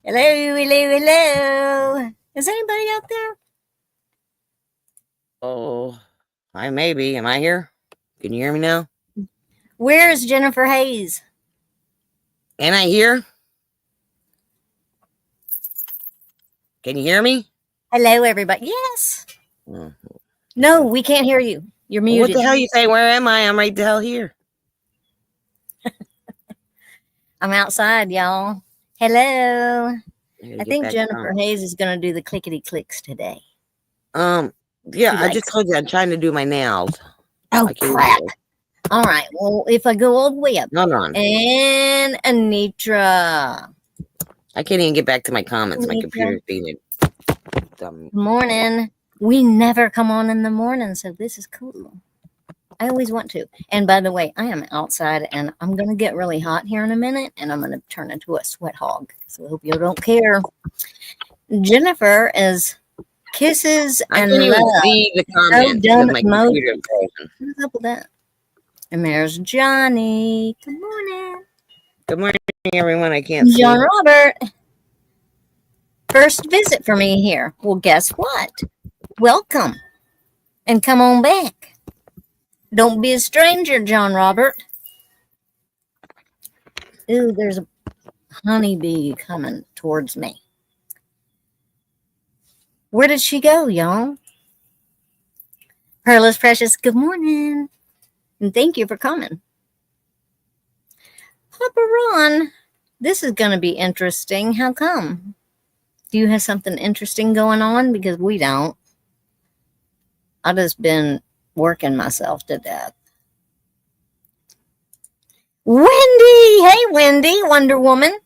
Hello, hello, hello. Is anybody out there? Oh, I may be. Am I here? Can you hear me now? Where is Jennifer Hayes? Am I here? Can you hear me? Hello, everybody. Yes. Oh, No, we can't hear you. You're well, what muted. the hell you say? Where am I? I'm right the hell here. I'm outside, y'all. Hello. I gotta I get think back Jennifer on. Hayes is going to do the clickety clicks today. Um, yeah, She I just likes. told you I'm trying to do my nails. Oh, I can't crap. do it. All right. Well, if I go all the way up. Hold on. And Anitra. I can't even get back to my comments. My Anitra. computer's being dumb. Good morning. We never come on in the morning, so this is cool. I always want to. And by the way, I am outside and I'm going to get really hot here in a minute and I'm going to turn into a sweat hog. So I hope you don't care. Jennifer is kisses I and can't even love. see the No comments because dumb my emoji. computer is frozen. What's up with that? And there's Johnny. Good morning. Good morning, everyone. I can't John see. Robert. First visit for me here. Well, guess what? Welcome. And come on back. Don't be a stranger, John Robert. Ooh, there's a honeybee coming towards me. Where did she go, y'all? Pearl is Precious, good morning. And thank you for coming. Papa Ron, this is going to be interesting. How come? Do you have something interesting going on? Because we don't. I've just been working myself to death. Wendy! Hey, Wendy, Wonder Woman.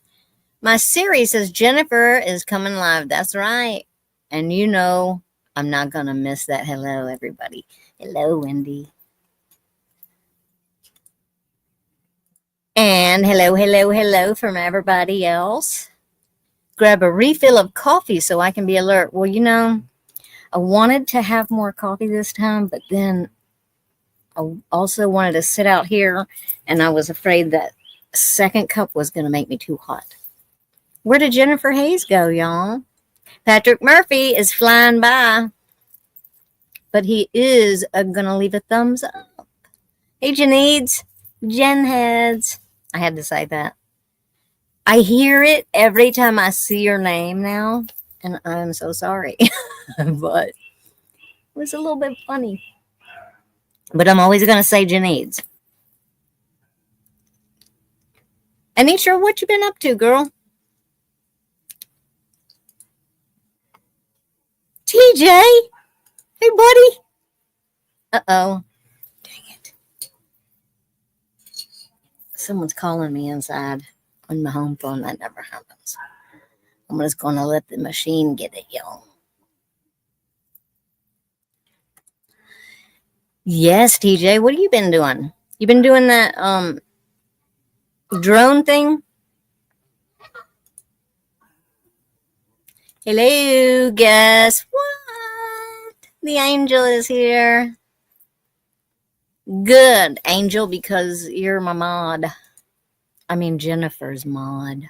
My series says Jennifer is coming live. That's right. And you know, I'm not going to miss that. Hello, everybody. Hello, Wendy. And hello, hello, hello from everybody else. Grab a refill of coffee so I can be alert. Well, you know, I wanted to have more coffee this time, but then I also wanted to sit out here and I was afraid that second cup was going to make me too hot. Where did Jennifer Hayes go, y'all? Patrick Murphy is flying by, but he is going to leave a thumbs up. Hey, Janeeds, Jen Heads. I had to say that. I hear it every time I see your name now, and I'm so sorry, but it was a little bit funny. But I'm always going to say Janeeds. Anisha, what you been up to, girl? TJ? Hey, buddy. Uh-oh. Dang it. Someone's calling me inside on my home phone. That never happens. I'm just going to let the machine get it, y'all. Yes, TJ, what have you been doing? You been doing that drone thing? Hello, guess what? The angel is here. Good, Angel, because you're my mod. I mean, Jennifer's mod.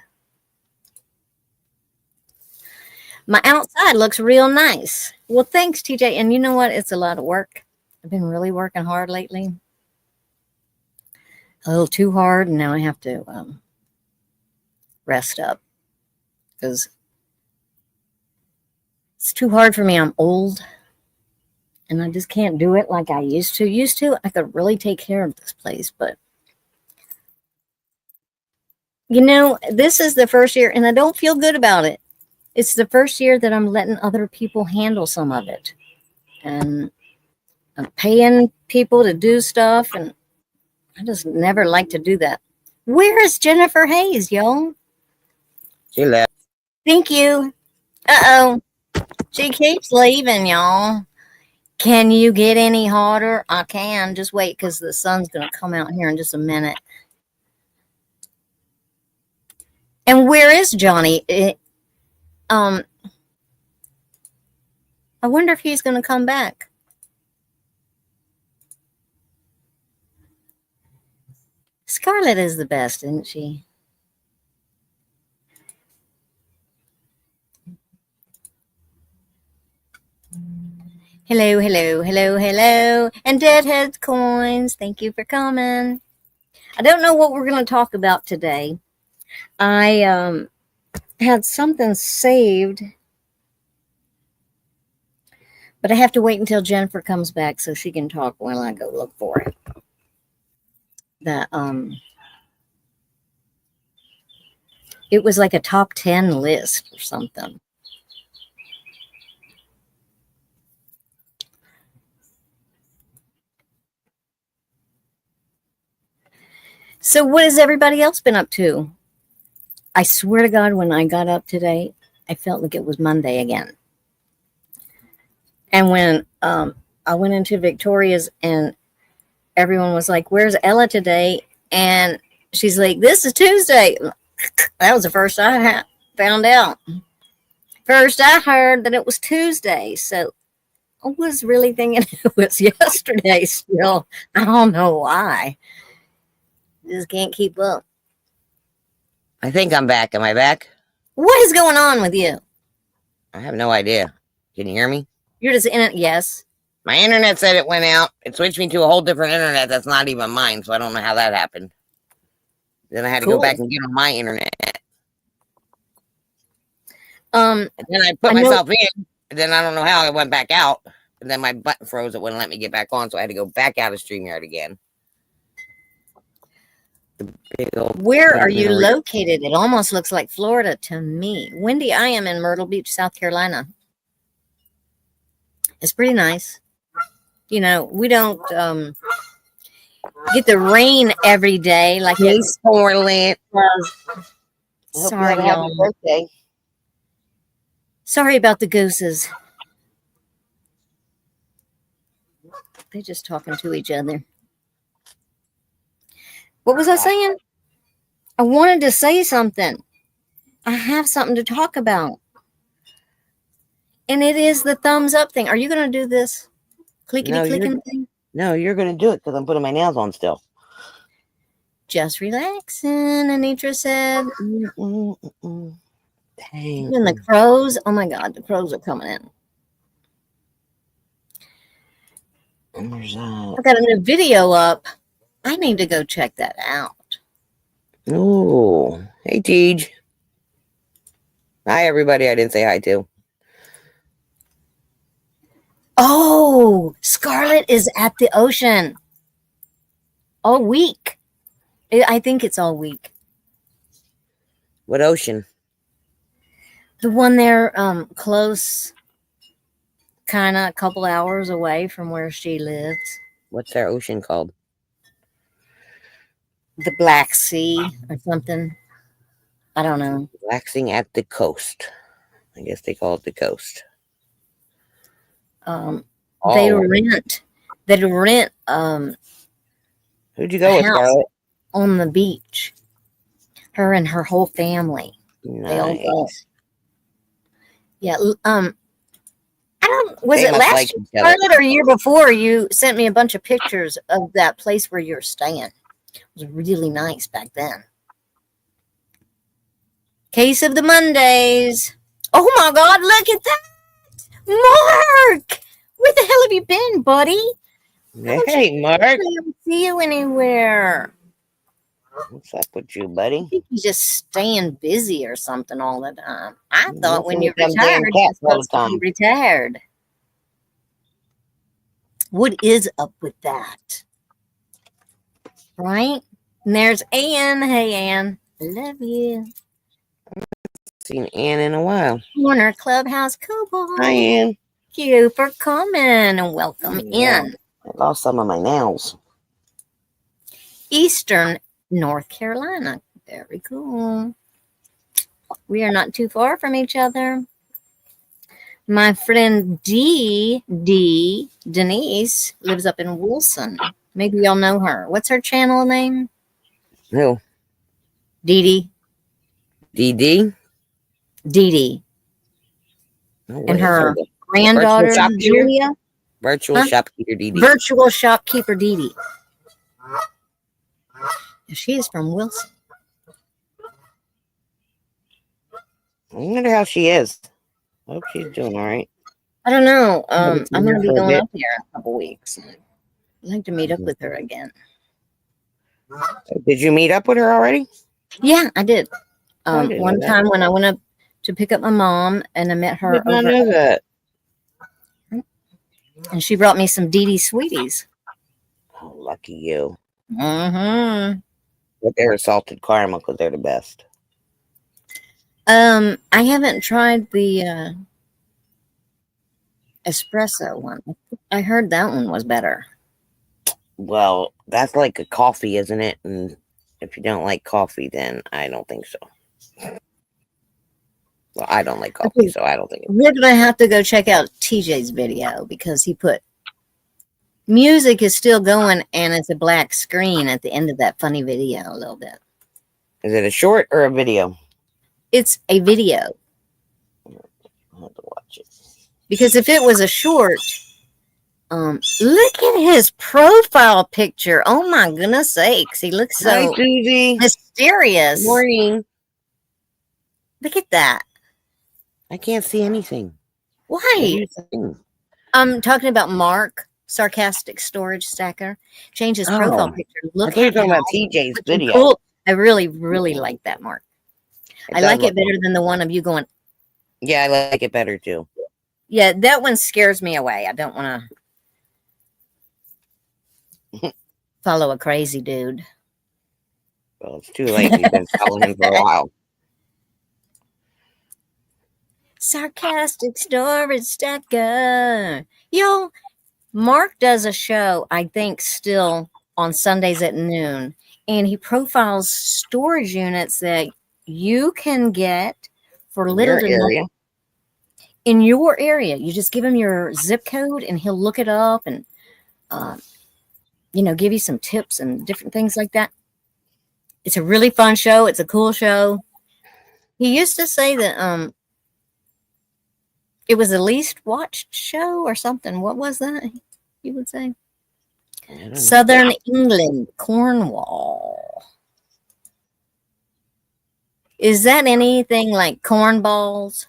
My outside looks real nice. Well, thanks, TJ. And you know what? It's a lot of work. I've been really working hard lately. A little too hard, and now I have to rest up because it's too hard for me. I'm old, and I just can't do it like I used to. I could really take care of this place, but you know, this is the first year, and I don't feel good about it. It's the first year that I'm letting other people handle some of it. And I'm paying people to do stuff, and I just never like to do that. Where is Jennifer Hayes, y'all? She left. Thank you. Uh-oh. She keeps leaving, y'all. Can you get any hotter? I can. Just wait, because the sun's going to come out here in just a minute. And where is Johnny? I wonder if he's going to come back. Scarlett is the best, isn't she? Hello, hello, hello, hello. And Deadheads Coins, thank you for coming. I don't know what we're going to talk about today. I had something saved, but I have to wait until Jennifer comes back so she can talk while I go look for it. That it was like a top 10 list or something. So what has everybody else been up to? I swear to God, when I got up today, I felt like it was Monday again. And when I went into Victoria's and everyone was like, "Where's Ella today?" And she's like, "This is Tuesday." That was the first I found out. First I heard that it was Tuesday. So I was really thinking it was yesterday still. I don't know why. Just can't keep up. I think I'm back. Am I back? What is going on with you? I have no idea. Can you hear me? You're just in it. Yes. My internet said it went out. It switched me to a whole different internet that's not even mine, so I don't know how that happened. Then I had to go back and get on my internet. And then I put myself in, and then I don't know how I went back out. And then my button froze. It wouldn't let me get back on, so I had to go back out of StreamYard again. Where are you located? It almost looks like Florida to me. Wendy, I am in Myrtle Beach, South Carolina. It's pretty nice. You know, we don't get the rain every day like it's Portland. Sorry, y'all. Birthday. Sorry about the gooses. They're just talking to each other. What was I saying? I wanted to say something. I have something to talk about. And it is the thumbs up thing. Are you going to do this clickety-clicking thing? No, you're going to do it because I'm putting my nails on still. Just relaxing, Anitra said. Dang. And the crows. Oh, my God. The crows are coming in. I've got a new video up. I need to go check that out. Oh, hey, Tej. Hi, everybody. I didn't say hi to. Oh, Scarlett is at the ocean all week. I think it's all week. What ocean? The one there, close, kind of a couple hours away from where she lives. What's their ocean called? The Black Sea or something. I don't know. Relaxing at the coast. I guess they call it the coast. They rent. Who'd you go with, Scarlett? On the beach. Her and her whole family. Nice. They all go. Yeah. Was it last year, Scarlett, or year before? You sent me a bunch of pictures of that place where you're staying. It was really nice back then. Case of the Mondays. Oh my God, look at that. Mark! Where the hell have you been, buddy? Hey, Mark. I don't see you anywhere. What's up with you, buddy? I think you're just staying busy or something all the time. I thought when you retired, you're supposed to be retired. What is up with that? Right? And there's Ann. Hey, Ann. I love you. Seen Ann in a while. Corner Clubhouse Coupon. Hi, Ann. Thank you for coming and welcome in. I lost some of my nails. Eastern North Carolina. Very cool. We are not too far from each other. My friend Denise, lives up in Wilson. Maybe y'all know her. What's her channel name? Who? Dee. Dee? Dee. And her granddaughter, Julia. Virtual Shopkeeper Dee. Virtual Shopkeeper Dee. She is from Wilson. I wonder how she is. I hope she's doing all right. I don't know. Haven't I'm seen going her to be for a going bit. up there in a couple weeks. I'd like to meet up with her again. Did you meet up with her already? Yeah, I did. I didn't know One that. time when I went up to pick up my mom, and I met I her did not over, know that. and she brought me some DD Sweeties. Oh, lucky you. Mm-hmm. But they're salted caramel because they're the best. I haven't tried the espresso one. I heard that one was better. Well, that's like a coffee, isn't it? And if you don't like coffee, then I don't think so. Well, I don't like coffee, Okay, so I don't think it's we're gonna have to go check out TJ's video because he put music is still going and it's a black screen at the end of that funny video a little bit. Is it a short or a video? It's a video. I'll have to watch it. Because if it was a short, look at his profile picture. Oh my goodness sakes. He looks Hi, so Susie. mysterious. Morning. Look at that. I can't see anything. What are Why? you saying? I'm talking about Mark, sarcastic storage stacker. Change his profile Oh, picture. I Look thought you were at talking how about TJ's freaking video. cool. I really, really like that, Mark. I does like it look better cool. than the one of you going, Yeah, I like it better too. yeah, that one scares me away. I don't want to follow a crazy dude. Well, it's too late. We've been following him for a while. Sarcastic storage stacker. Yo, Mark does a show, I think, still on Sundays at noon, and he profiles storage units that you can get for little Your to area. nothing in your area. You just give him your zip code, and he'll look it up and, give you some tips and different things like that. It's a really fun show. It's a cool show. He used to say that it was the least watched show or something. What was that? You would say Southern England, Cornwall. Is that anything like cornballs?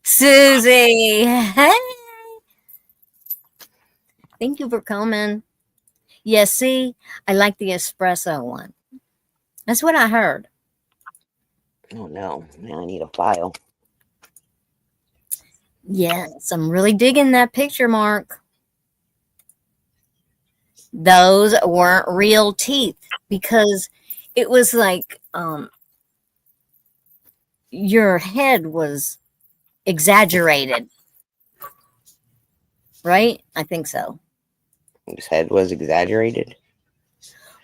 Susie, hey! Thank you for coming. Yeah, see, I like the espresso one. That's what I heard. Oh no, now I need a file. Yes, I'm really digging that picture, Mark. Those weren't real teeth because it was like your head was exaggerated. Right? I think so. His head was exaggerated.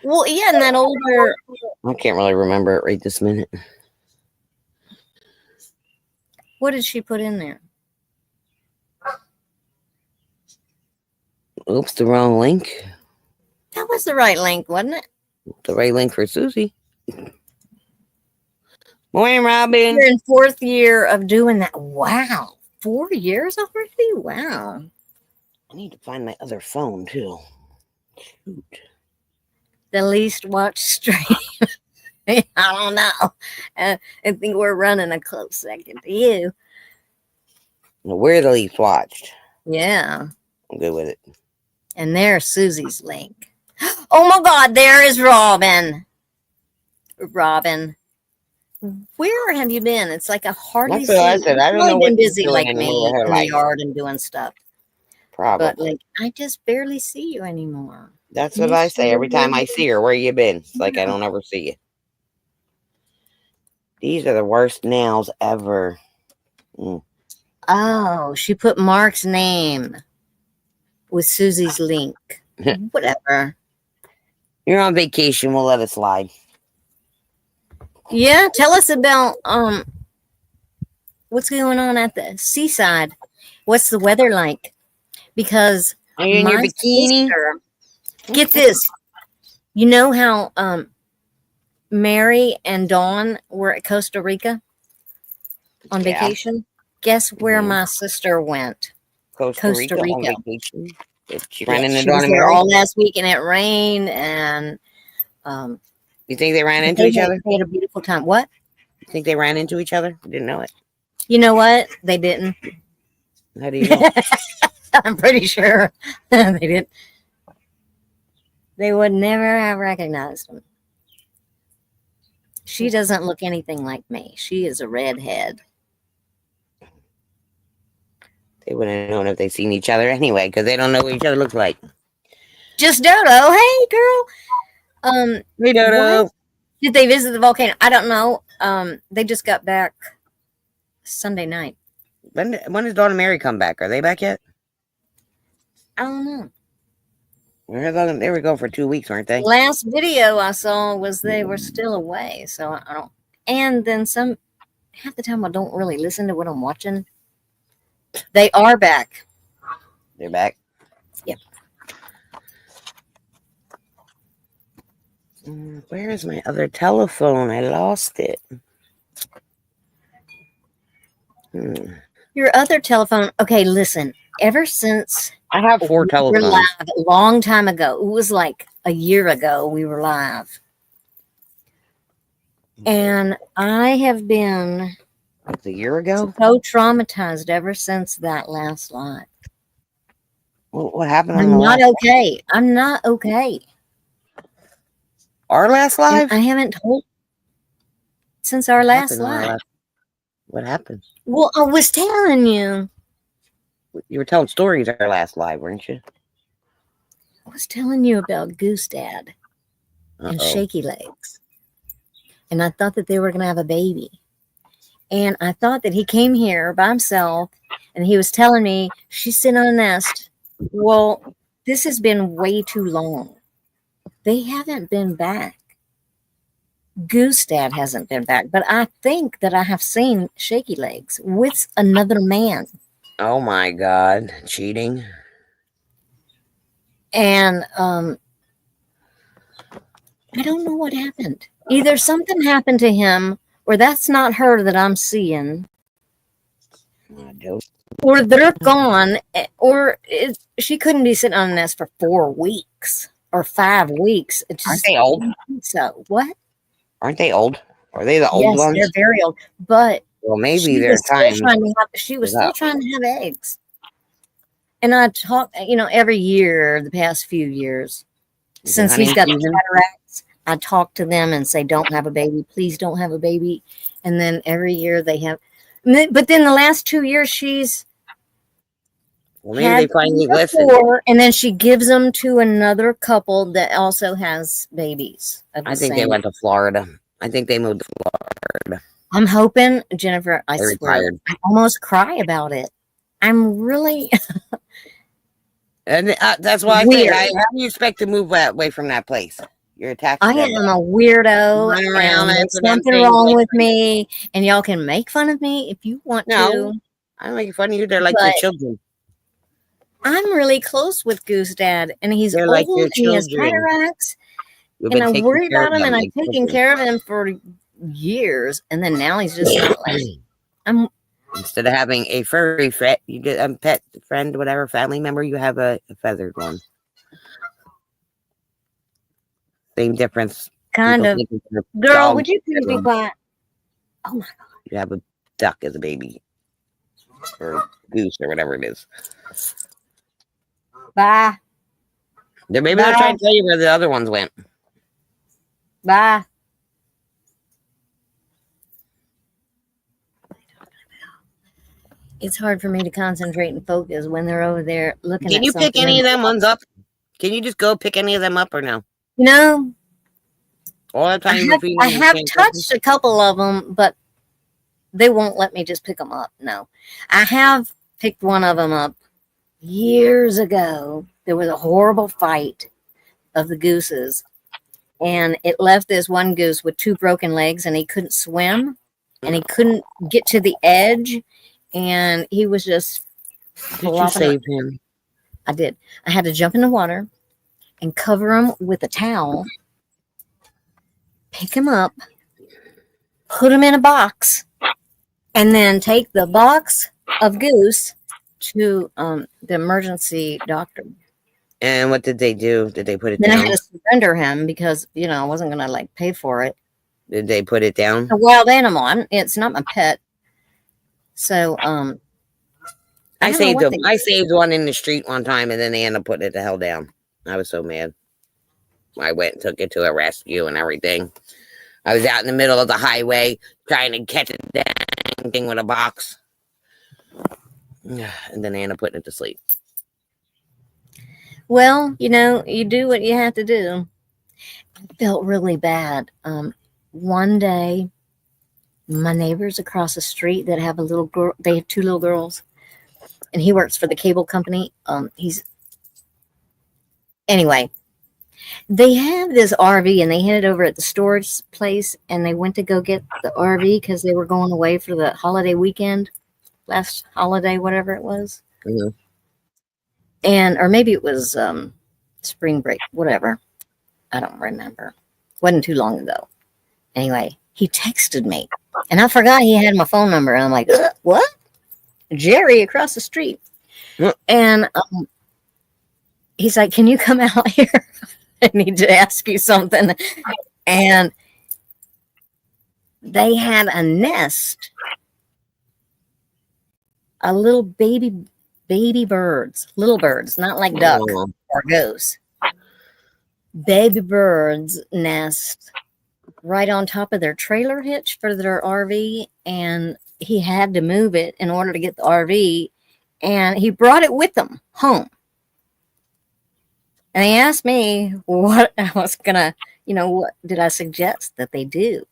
Well, yeah, and that older. I can't really remember it right this minute. What did she put in there? Oops, the wrong link. That was the right link, wasn't it? The right link for Susie. Morning, Robin. You're in 4th year of doing that. Wow. 4 years already? Wow. I need to find my other phone too. Shoot. The least watched stream. I don't know. I think we're running a close second to you. Well, we're the least watched. Yeah. I'm good with it. And there's Susie's link. Oh my God, there is Robin. Robin. Where have you been? It's like I hardly That's what I see. said. I don't You've know been what she's busy doing like anymore me with her in the life. yard and doing stuff. Probably. But like I just barely see you anymore. That's what I say every time I see her. Where you been? It's like I don't ever see you. These are the worst nails ever. Oh, she put Mark's name with Susie's link. Whatever. You're on vacation. We'll let it slide. Yeah, tell us about what's going on at the seaside. What's the weather like? Because Are you in your my bikini? sister, get this. You know how Mary and Dawn were at Costa Rica on vacation? Guess where my sister went? Costa Rica on vacation. Did she run into She Dawn was and there Mary? all last week and it rained and You think they ran into each other? They had a beautiful time. What? You think they ran into each other? I didn't know it. You know what? They didn't. How do you know? I'm pretty sure they didn't. They would never have recognized him. She doesn't look anything like me. She is a redhead. They wouldn't have known if they seen each other anyway, because they don't know what each other looks like. Just Dodo. Hey, girl. Hey, Dodo. What? Did they visit the volcano? I don't know. They just got back Sunday night. When does Dawn and Mary come back? Are they back yet? I don't know. They were gone for 2 weeks, weren't they? Last video I saw was they were still away. So I don't. And then half the time I don't really listen to what I'm watching. They are back. They're back? Yep. Where is my other telephone? I lost it. Your other telephone. Okay, listen. Ever since I have 4 telephones. We were live a long time ago. It was like a year ago we were live. And I have been a year ago? So traumatized ever since that last live. What happened on I'm the not last okay. I'm not okay. Our last live? And I haven't told since our last live. What happened? Well, I was telling you. You were telling stories our last live, weren't you? I was telling you about Goose Dad and Shaky Legs. And I thought that they were going to have a baby. And I thought that he came here by himself and he was telling me she's sitting on a nest. Well, this has been way too long. They haven't been back. Goose Dad hasn't been back, but I think that I have seen Shaky Legs with another man. Oh my God, cheating. And I don't know what happened. Either something happened to him, or that's not her that I'm seeing. Or they're gone, or she couldn't be sitting on a nest for 4 weeks or 5 weeks. Aren't they old? So what? Aren't they old? Are they the old ones? Yes, they're very old. But well, maybe their time. She was still trying to have eggs. And I talk, every year, the past few years, since he's got cataracts, I talk to them and say, don't have a baby. Please don't have a baby. And then every year they have. But then the last 2 years, she's maybe they finally listen. And then she gives them to another couple that also has babies. I think they went to Florida. I think they moved to Florida. I'm hoping, Jennifer, I swear, retired. I almost cry about it. I'm really... And that's why I say, how do you expect to move away from that place? You're attached to I am a weirdo. And there's something wrong with me. And y'all can make fun of me if you want to. I'm making fun of you. They're like your children. I'm really close with Goose Dad. And he's old like and he has cataracts. And I worry about him and I've taken care of him for years. And then now he's just not like... Instead of having a furry friend, you get a pet friend, whatever, family member, you have a feathered one. Same difference. Kind of. Girl, would you please be quiet? Oh my God. You have a duck as a baby. Or a goose or whatever it is. Bye. Maybe they'll try to tell you where the other ones went. Bye. It's hard for me to concentrate and focus when they're over there looking at Can you pick any of them ones up? Can you just go pick any of them up or no? No. All the time I have touched a couple of them, but they won't let me just pick them up. No. I have picked one of them up years ago. There was a horrible fight of the gooses, and it left this one goose with 2 broken legs, and he couldn't swim, and he couldn't get to the edge. And he was just... Did you save him? I did. I had to jump in the water and cover him with a towel, pick him up, put him in a box, and then take the box of goose to the emergency doctor. And what did they do? Did they put it down? Then I had to surrender him because, I wasn't going to pay for it. Did they put it down? A wild animal. It's not my pet. So, I I don't know saved what them. they I did. saved one in the street one time, and then they ended up putting it the hell down. I was so mad. I went and took it to a rescue and everything. I was out in the middle of the highway trying to catch a dang thing with a box. And then they ended up putting it to sleep. Well, you do what you have to do. I felt really bad. One day, my neighbors across the street that have a little girl, they have two little girls, and he works for the cable company. Anyway, they have this RV and they had it over at the storage place and they went to go get the RV because they were going away for the holiday weekend, last holiday, whatever it was. Mhm. And, or maybe it was spring break, whatever. I don't remember. Wasn't too long ago. Anyway, he texted me and I forgot he had my phone number. And I'm like, what? Jerry across the street. Mm. And he's like, can you come out here? I need to ask you something. And they had a nest, a little baby birds, little birds, not like duck Oh, or goose. Baby birds nest right on top of their trailer hitch for their RV, and he had to move it in order to get the RV, and he brought it with him home. And he asked me what I was gonna, what did I suggest that they do?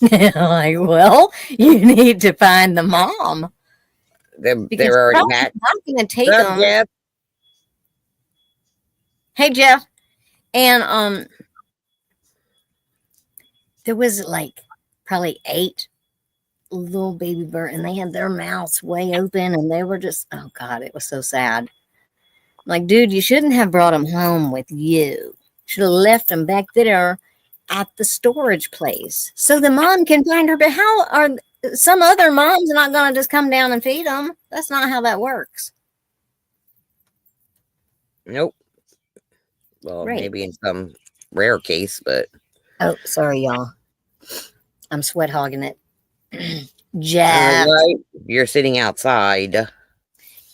Like, well, you need to find the mom they're because already probably hatched. not going to take What's up, them. Jeff? Hey, Jeff, and there was like probably 8 little baby bird, and they had their mouths way open, and they were just, oh God, it was so sad. Like, dude, you shouldn't have brought them home with you. Should have left them back there at the storage place so the mom can find her. But how are some other moms not going to just come down and feed them? That's not how that works. Nope. Well, Right. maybe in some rare case, but Oh, sorry, y'all. I'm sweat hogging it. all Jeff. right. You're sitting outside.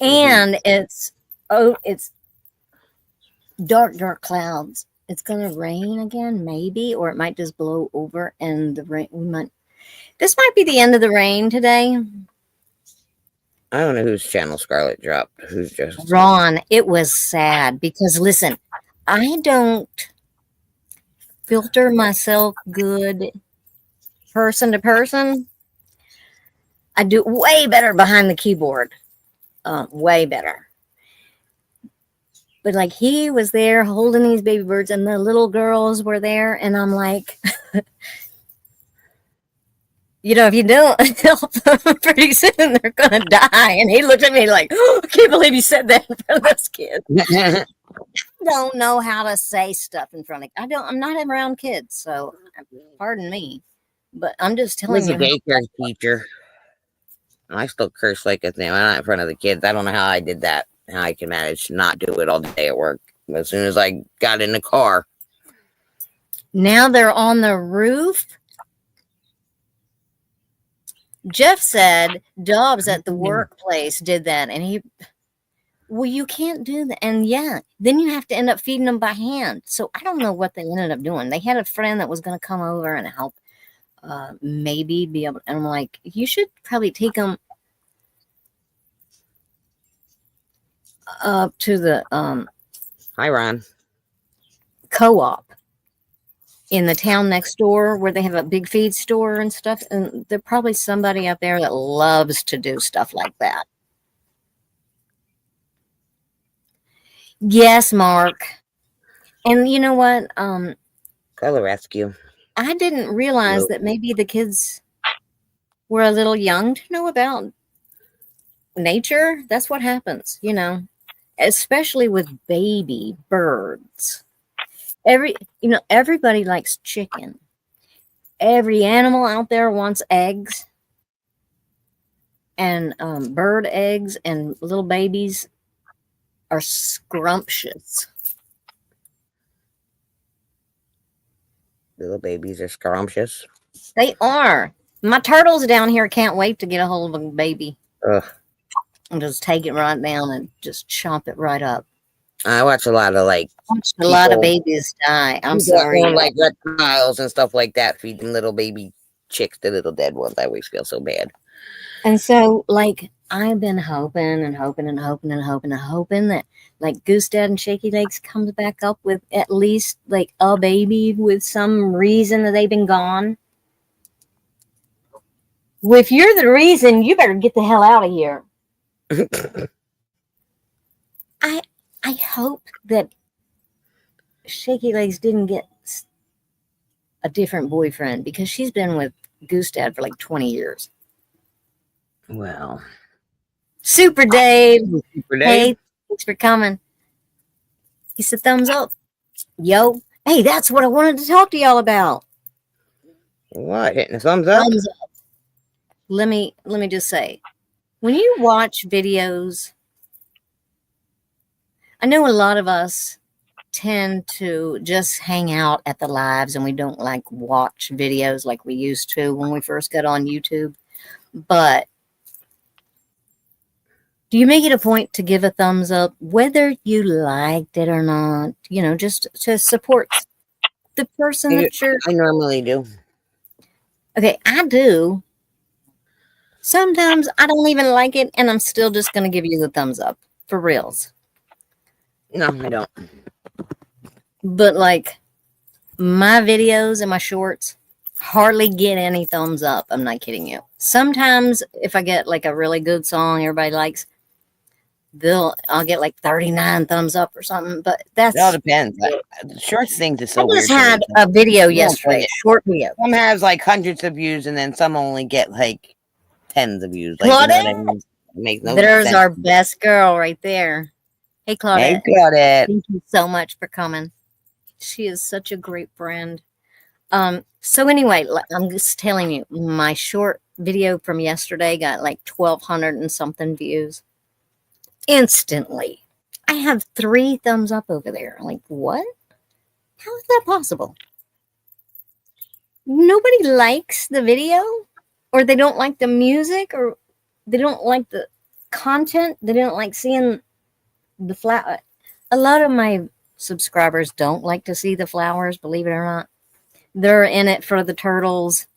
And it's dark clouds. It's gonna rain again, maybe, or it might just blow over and the rain this might be the end of the rain today. I don't know whose channel Scarlett dropped. Who's just Ron, it was sad because listen, I don't filter myself good person to person. I do way better behind the keyboard. Way better. But like he was there holding these baby birds and the little girls were there and I'm like, if you don't help them pretty soon they're gonna die. And he looked at me like, oh, I can't believe you said that in front of those kids. I don't know how to say stuff in front of I'm not around kids, so pardon me. But I'm just telling was a you daycare teacher. I still curse like a thing. I'm not in front of the kids. I don't know how I did that. How I can manage to not do it all day at work. As soon as I got in the car, now they're on the roof. Jeff said Dobbs at the workplace did that, and well, you can't do that. And yeah, then you have to end up feeding them by hand. So I don't know what they ended up doing. They had a friend that was going to come over and help, maybe be able. And I'm like, you should probably take them up to the hi Ron. co-op in the town next door where they have a big feed store and stuff. And there's probably somebody out there that loves to do stuff like that. Yes, Mark. And you know what? Color rescue. I didn't realize Nope. that maybe the kids were a little young to know about nature. That's what happens, especially with baby birds. Everybody likes chicken. Every animal out there wants eggs, and bird eggs and little babies are scrumptious. Little babies are scrumptious. They are. My turtles down here can't wait to get a hold of a baby. Ugh. and just take it right down and just chomp it right up. I watch a lot of like Watched a lot of babies die. I'm sorry. own, like reptiles and stuff like that, feeding little baby chicks to little dead ones. I always feel so bad. And so, like, I've been hoping and hoping and hoping and hoping and hoping that, like, Goose Dad and Shaky Legs comes back up with at least, like, a baby with some reason that they've been gone. Well, if you're the reason, you better get the hell out of here. I hope that Shaky Legs didn't get a different boyfriend because she's been with Goose Dad for like 20 years. Well, Super Dave. Super Dave. Hey, thanks for coming. He said thumbs up. Yo. Hey, that's what I wanted to talk to y'all about. What? Hitting a thumbs up? Thumbs up. Let me just say, when you watch videos, I know a lot of us tend to just hang out at the lives and we don't like watch videos like we used to when we first got on YouTube. But do you make it a point to give a thumbs up, whether you liked it or not? You know, just to support the person that you're. I normally do. Okay, I do. Sometimes I don't even like it, and I'm still just going to give you the thumbs up for reals. No, I don't. But like my videos and my shorts hardly get any thumbs up. I'm not kidding you. Sometimes if I get like a really good song everybody likes, I'll get like 39 thumbs up or something. But It all depends. Short things is so weird. I just had a video yesterday, a short video. Some has like hundreds of views, and then some only get like tens of views. Like, you know what I mean? It makes no There's sense. our best girl right there. Hey, Claudette. Hey, Claudette. Thank you so much for coming. She is such a great friend. So anyway, I'm just telling you, my short video from yesterday got like 1,200 and something views. Instantly. I have 3 thumbs up over there. Like, what? How is that possible? Nobody likes the video, or they don't like the music, or they don't like the content. They don't like seeing the flower. A lot of my subscribers don't like to see the flowers, believe it or not. They're in it for the turtles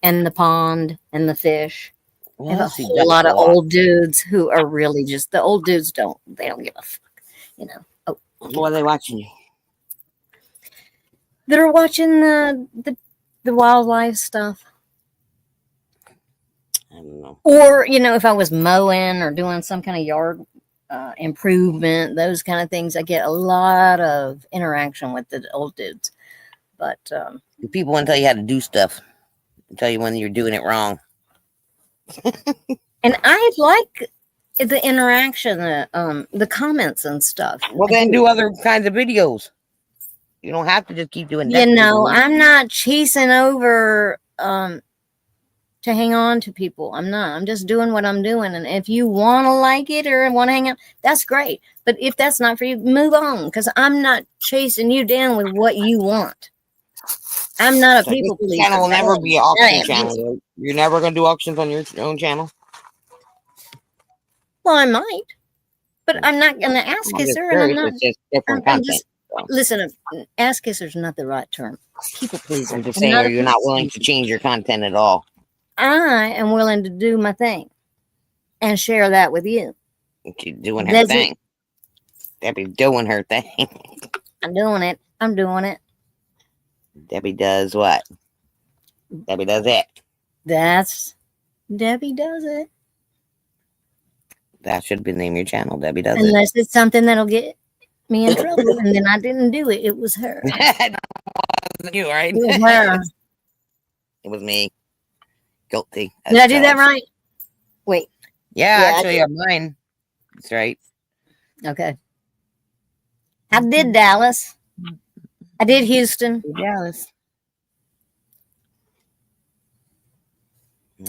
and the pond and the fish. And a whole lot of old dudes who are really just the old dudes they don't give a fuck, you know. Oh, what are they watching you? They're watching the wildlife stuff. I don't know. Or, you know, if I was mowing or doing some kind of yard improvement, those kind of things, I get a lot of interaction with the old dudes. But people want to tell you how to do stuff, tell you when you're doing it wrong. And I like the interaction, the comments and stuff. Well, then do other kinds of videos. You don't have to just keep doing that. You know, I'm not chasing over to hang on to people. I'm not. I'm just doing what I'm doing. And if you want to like it or want to hang out, that's great. But if that's not for you, move on, because I'm not chasing you down with what you want. I'm not a people pleaser. This channel will never be an auction channel. You're never going to do auctions on your own channel? Well, I might. But I'm not going to ask kisser. And I'm not. It's just different content. Listen, ass kisser's not the right term. People pleaser. I'm just saying, you're not willing to change your content at all. I am willing to do my thing and share that with you. She's doing her thing. Debbie's doing her thing. I'm doing it. I'm doing it. Debbie does what? Debbie does it. Debbie does it. That should be the name of your channel. Debbie does it. Unless it's something that'll get me in trouble, and then I didn't do it. It was her. It wasn't you, right? It was her. It was me. Guilty. Did I do that right? Wait. Yeah, actually, on mine. That's right. Okay. I did Dallas. I did Houston. Dallas.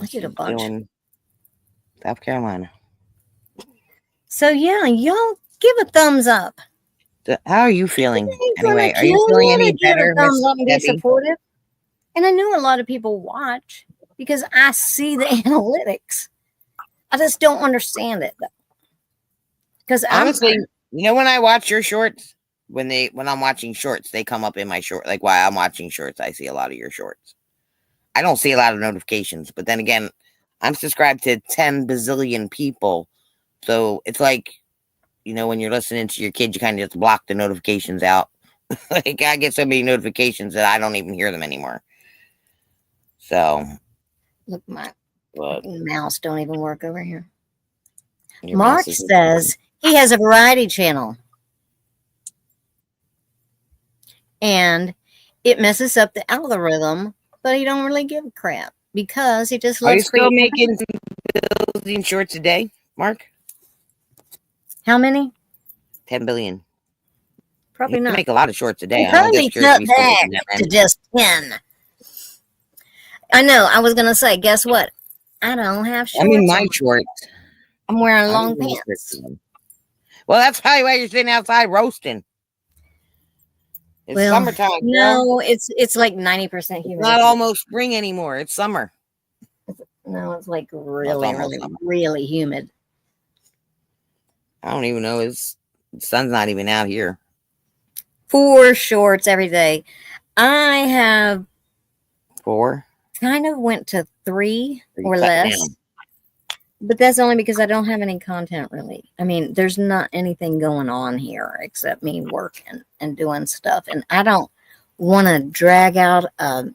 I did a bunch. South Carolina. So yeah, y'all give a thumbs up. How are you feeling? Anyway, are you feeling any better? Thumbs up and be supportive. And I know a lot of people watch because I see the analytics. I just don't understand it though. Because Honestly, when I watch your shorts, when I'm watching shorts, they come up in my short. Like while I'm watching shorts, I see a lot of your shorts. I don't see a lot of notifications, but then again, I'm subscribed to 10 bazillion people. So it's like, when you're listening to your kid, you kind of just block the notifications out. Like I get so many notifications that I don't even hear them anymore. So, look, my but mouse don't even work over here. your Mark mouse is says he has a variety channel. And it messes up the algorithm, but he don't really give a crap because he just Are you loves still creating. making billion shorts a day, Mark? How many? 10 billion. Probably You not. make a lot of shorts a day. He I'm just probably curious if cut you still back making that to many. just 10. I know. I was going to say, guess what? I don't have shorts I'm in my on. shorts. I'm wearing I'm long in my pants. shorts. Well, that's probably why you're sitting outside roasting. It's Well, summertime, girl. no, it's like 90% It's not humidity. almost spring anymore. It's summer. No, it's like Well, it's really, almost really, summer. really humid. I don't even know. The sun's not even out here. 4 shorts every day. I have 4? kind of went to 3 You or cut less. down. But that's only because I don't have any content really. I mean, there's not anything going on here except me working and doing stuff. And I don't want to drag out a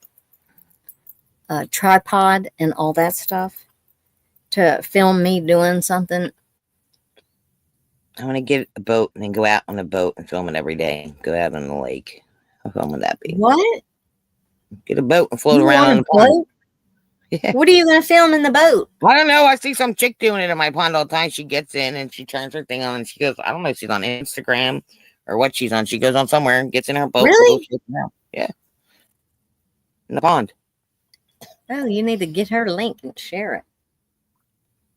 tripod and all that stuff to film me doing something. I want to get a boat and then go out on a boat and film it every day. Go out on the lake. How fun would that be? What? Get a boat and float You around want on a the pond. boat? Yeah. What are you going to film in the boat? I don't know. I see some chick doing it in my pond all the time. She gets in and she turns her thing on and she goes, I don't know if she's on Instagram or what she's on. She goes on somewhere and gets in her boat and Really? goes floating around. Yeah. In the pond. Oh, you need to get her link and share it.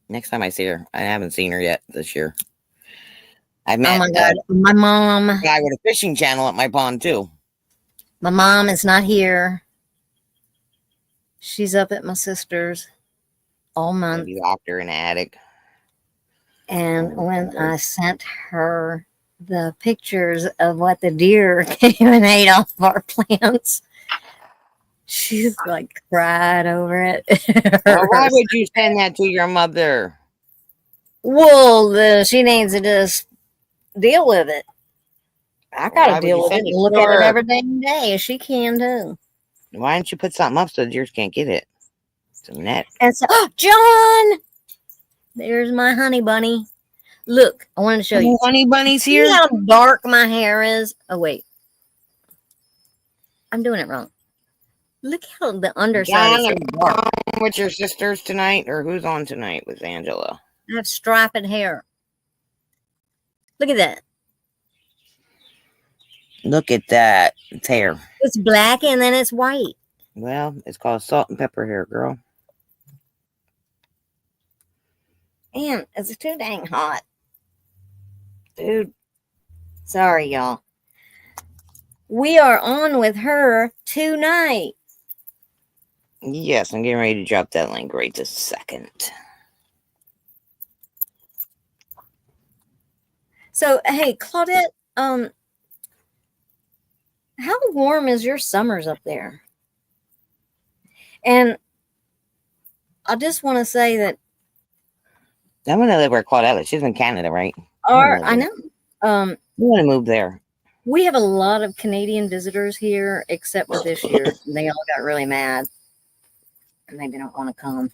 Next time I see her. I haven't seen her yet this year. I Oh met my a God. My mom guy with a fishing channel at my pond too. is not here. She's up at my sister's all month. Maybe locked her in the attic. And when I sent her the pictures of what the deer came and ate off our plants, she's like cried over it. Well, why would you send that to your mother? Well, she needs to just deal with it. I Well, gotta why would deal you with it send and it look to at it her? every damn day. She can too. Why don't you put something up so the deers can't get it? Some net. And so, oh, John, there's my honey bunny. Look, I wanted to show you. Honey bunnies See here. how dark my hair is? Oh wait, I'm doing it wrong. Look how the underside is John, so dark. with your sisters tonight, or who's on tonight with Angela? I have striped hair. Look at that. Look at that. It's hair. It's black and then it's white. Well, it's called salt and pepper hair, girl. Man, it's too dang hot. Dude. Sorry, y'all. We are on with her tonight. Yes, I'm getting ready to drop that link right this second. So, hey, Claudette, how warm is your summers up there? And I just want to say that I'm gonna live where Claudette is. She's in Canada, right? I know. I'm gonna move there. We have a lot of Canadian visitors here, except for this year. They all got really mad. And they didn't want to come.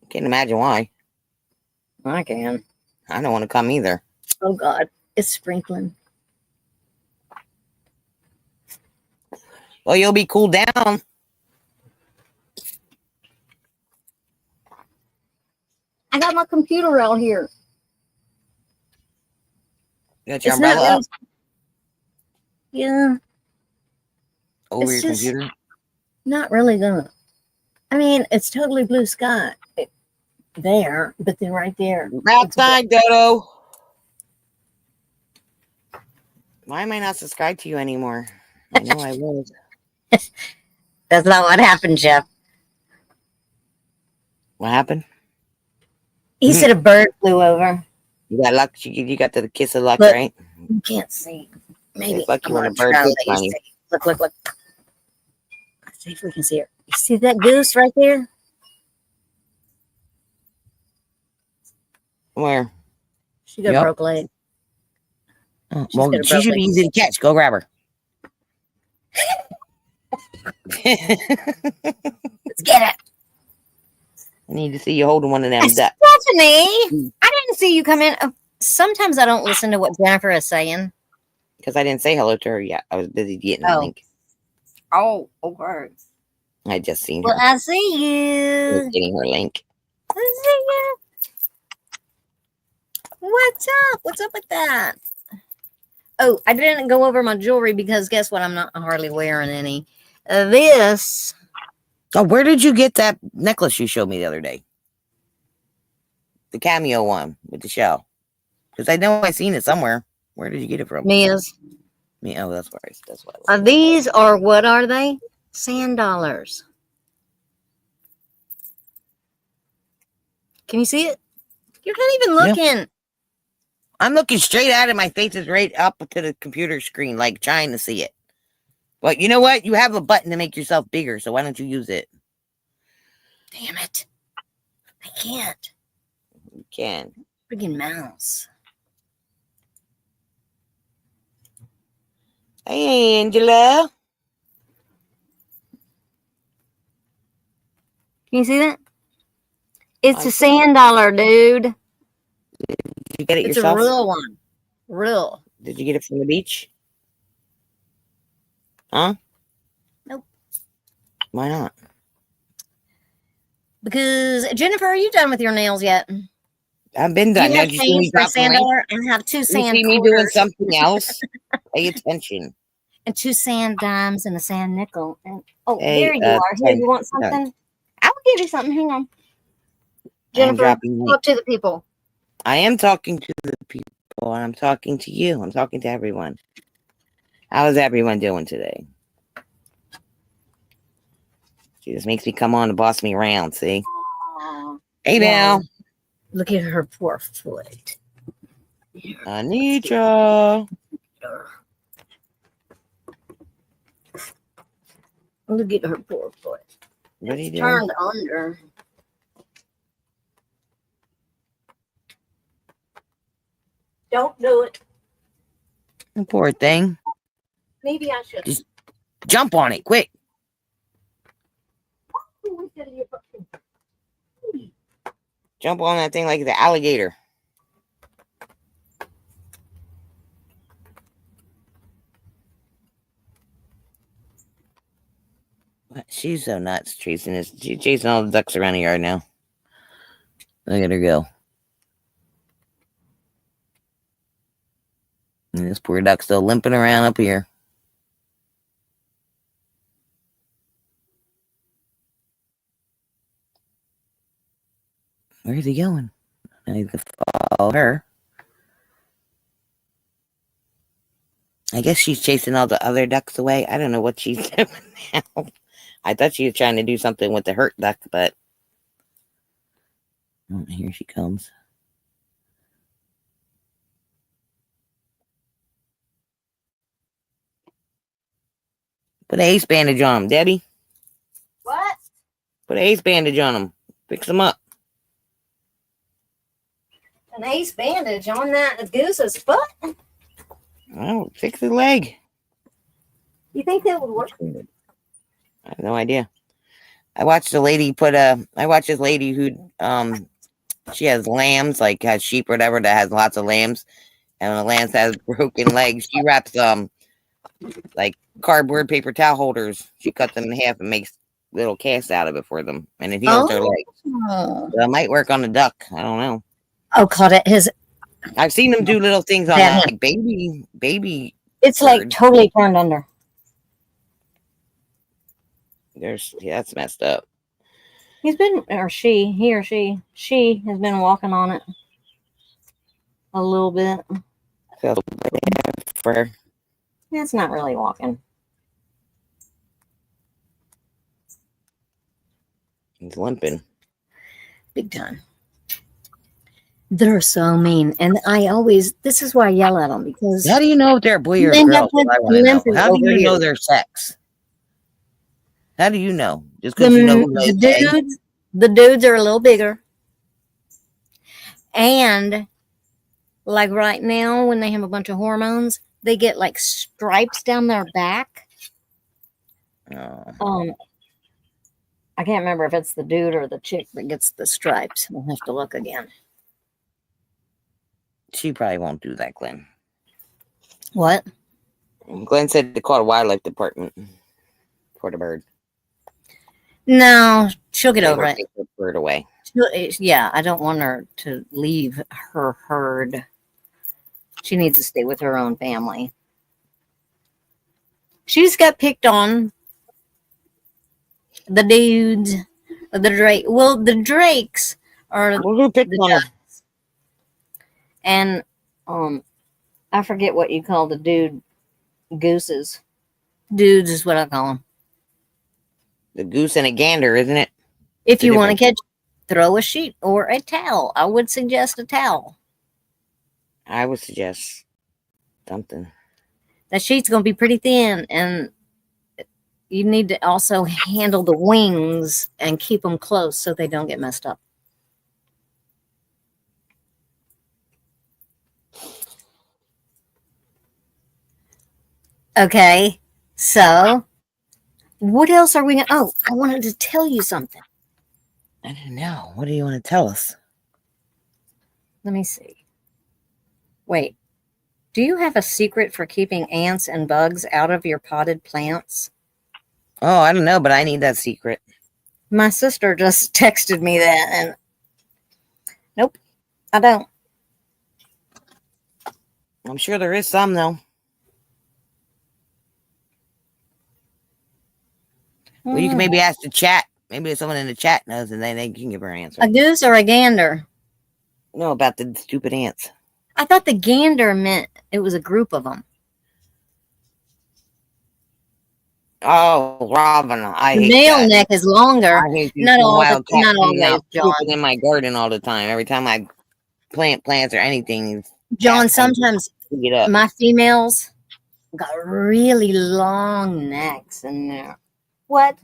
Can't imagine why. I can. I don't want to come either. Oh, God. It's sprinkling. Well, you'll be cooled down. I got my computer out here. You got your It's not umbrella up really, yeah, over it's your just computer. not really gonna. I mean, it's totally blue sky there, but then right there. Outside, Dodo. Why am I not subscribed to you anymore? I know I was. That's not what happened, Jeff. What happened? He said a bird flew over. You got luck. You got the kiss of luck, Look, right? you can't see. Maybe It's lucky I'm when a gonna bird try to sits let you on you. see. Look, look, look. Let's see if we can see her. You see that goose right there? Where? She got a broke leg. Oh, She's well, got a she broke should leg. be easy to catch. Go grab her. Let's get it. I need to see you holding one of them ducks. Stephanie, I didn't see you come in. Sometimes I don't listen to what Jennifer is saying. Because I didn't say hello to her yet. I was busy getting the link. Oh, okay. I just seen Well, her. I see I was you. getting her link. I see you. What's up? What's up with that? Oh, I didn't go over my jewelry because guess what? I'm not hardly wearing any. This. Oh, where did you get that necklace you showed me the other day? The cameo one with the shell. Because I know I seen it somewhere. Where did you get it from? Mia's. Me. Oh, that's why. That's why. These are, what are they? Sand dollars. Can you see it? You're not even looking. Yeah. I'm looking straight at it. My face is right up to the computer screen, like trying to see it. But you know what? You have a button to make yourself bigger, so why don't you use it? Damn it. I can't. You can. Friggin' mouse. Hey, Angela. Can you see that? It's a sand dollar, dude. Did you get it It's yourself? a real one. Real. Did you get it from the beach? Huh? Nope. Why not? Because, Jennifer, are you done with your nails yet? I've been done. You Now have you see me change for a dropping sand link? dollar and have two You sand see me doing quarters something else? Pay attention. and two sand dimes and a sand nickel. And Hey, here you are. Here, you want something? I'll give you something. Hang on. Jennifer, talk to the people. I am talking to the people. And I'm talking to you. I'm talking to everyone. How is everyone doing today? She just makes me come on and boss me around, see? Hey, Val. Look at her poor foot. Anitra. Look at her poor foot. What are you doing? Turned under. Don't do it. Poor thing. Maybe I should. Just jump on it, quick. Jump on that thing like the alligator. She's so nuts chasing this. She's chasing all the ducks around the yard now. Look at her go. And this poor duck's still limping around up here. Where's he going? I need to follow her. I guess she's chasing all the other ducks away. I don't know what she's doing now. I thought she was trying to do something with the hurt duck, but oh, here she comes. Put an ace bandage on him, Debbie. What? Put an ace bandage on him. Fix him up. An ace bandage on that goose's foot? Oh, fix his leg. You think that would work? I have no idea. I watched this lady who she has lambs, like has sheep or whatever that has lots of lambs. And when the lambs has broken legs, she wraps like cardboard paper towel holders. She cuts them in half and makes little casts out of it for them. And it heals their legs. So it might work on the duck. I don't know. Oh, caught it. I've seen them do little things on that, like baby. It's like totally turned under. That's messed up. He or she has been walking on it a little bit. Feels bad for her. It's not really walking. He's limping. Big time. They're so mean. And this is why I yell at them, because How do you know if they're a boy you or a end up girl? with I want to know. limping How do over you know here. their sex? How do you know? Just because you know The, who the lays the egg? dudes are a little bigger. And like right now, when they have a bunch of hormones, they get like stripes down their back. Oh, I can't remember if it's the dude or the chick that gets the stripes. We'll have to look again. she probably won't do that, Glenn. What? Glenn said to call the wildlife department for the bird. No, she'll get They over will it. take the bird away. Yeah, I don't want her to leave her herd. She needs to stay with her own family. She's got picked on. The dudes, the drake. Well, the drakes are Well, who picked the on her? ducks, and I forget what you call the dude gooses. Dudes is what I call them. The goose and a gander, isn't it? If The you want to difference. catch, throw a sheet or a towel. I would suggest a towel. I would suggest something. That sheet's going to be pretty thin, and you need to also handle the wings and keep them close so they don't get messed up. Okay, so what else are we going to? Oh, I wanted to tell you something. I don't know. What do you want to tell us? Let me see. Wait, do you have a secret for keeping ants and bugs out of your potted plants? Oh, I don't know, but I need that secret. My sister just texted me that, and nope, I don't. I'm sure there is some, though. Well, you can maybe ask the chat. Maybe someone in the chat knows, and then they can give her an answer. A goose or a gander? No, about the stupid ants. I thought the gander meant it was a group of them. Oh, Robin, I The hate male that. neck is longer. I hate these Not wild cats not coming always, out pooping John. in my garden all the time. Every time I plant plants or anything, these John, cats come sometimes to eat it up. my females got really long necks in there. What?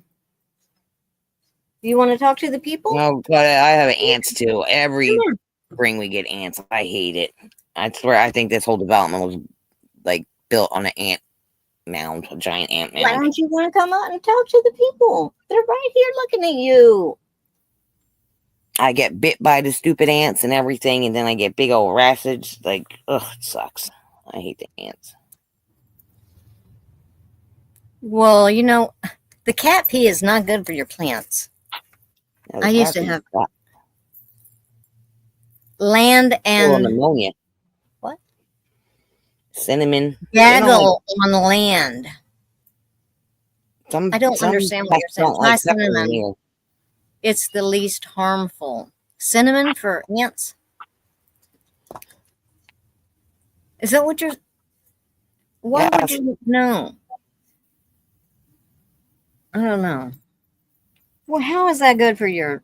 You want to talk to the people? No, but I have ants too. Every Come here. spring we get ants. I hate it. I swear, I think this whole development was like built on an ant mound, a giant ant Why mound. don't you want to come out and talk to the people? They're right here looking at you. I get bit by the stupid ants and everything, and then I get big old rashes. Like, ugh, it sucks. I hate the ants. Well, you know, the cat pee is not good for your plants. Yeah, I used to have land full of and pneumonia. what? Cinnamon. Gaggle on land. Some, I don't some understand what you're saying. don't Try like peppermint cinnamon. either. It's the least harmful. Cinnamon for ants? Is that what you're... Why would Yes. you... No. I don't know. Well, how is that good for your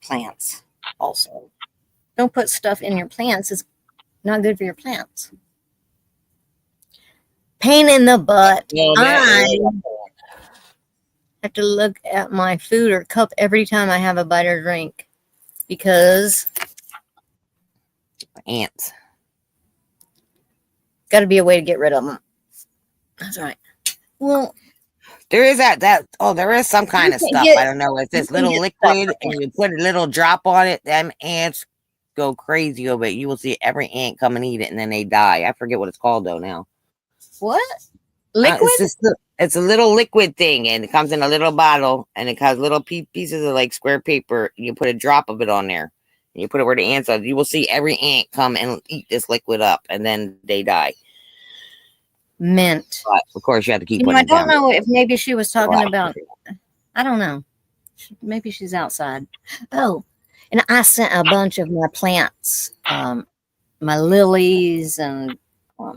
plants also? Don't put stuff in your plants. It's not good for your plants. Pain in the butt. No, I have to look at my food or cup every time I have a bite or drink because ants. got to be a way to get rid of them. That's right. Well, there is there is some kind of stuff. I don't know. It's this little liquid, and you put a little drop on it. Them ants go crazy over it. You will see every ant come and eat it, and then they die. I forget what it's called though now. What? Liquid? It's a little liquid thing, and it comes in a little bottle, and it has little pieces of like square paper. You put a drop of it on there, and you put it where the ants are. You will see every ant come and eat this liquid up, and then they die. Mint. But of course, you have to keep. I don't know if maybe she was talking about. I don't know. Maybe she's outside. Oh, and I sent a bunch of my plants, my lilies and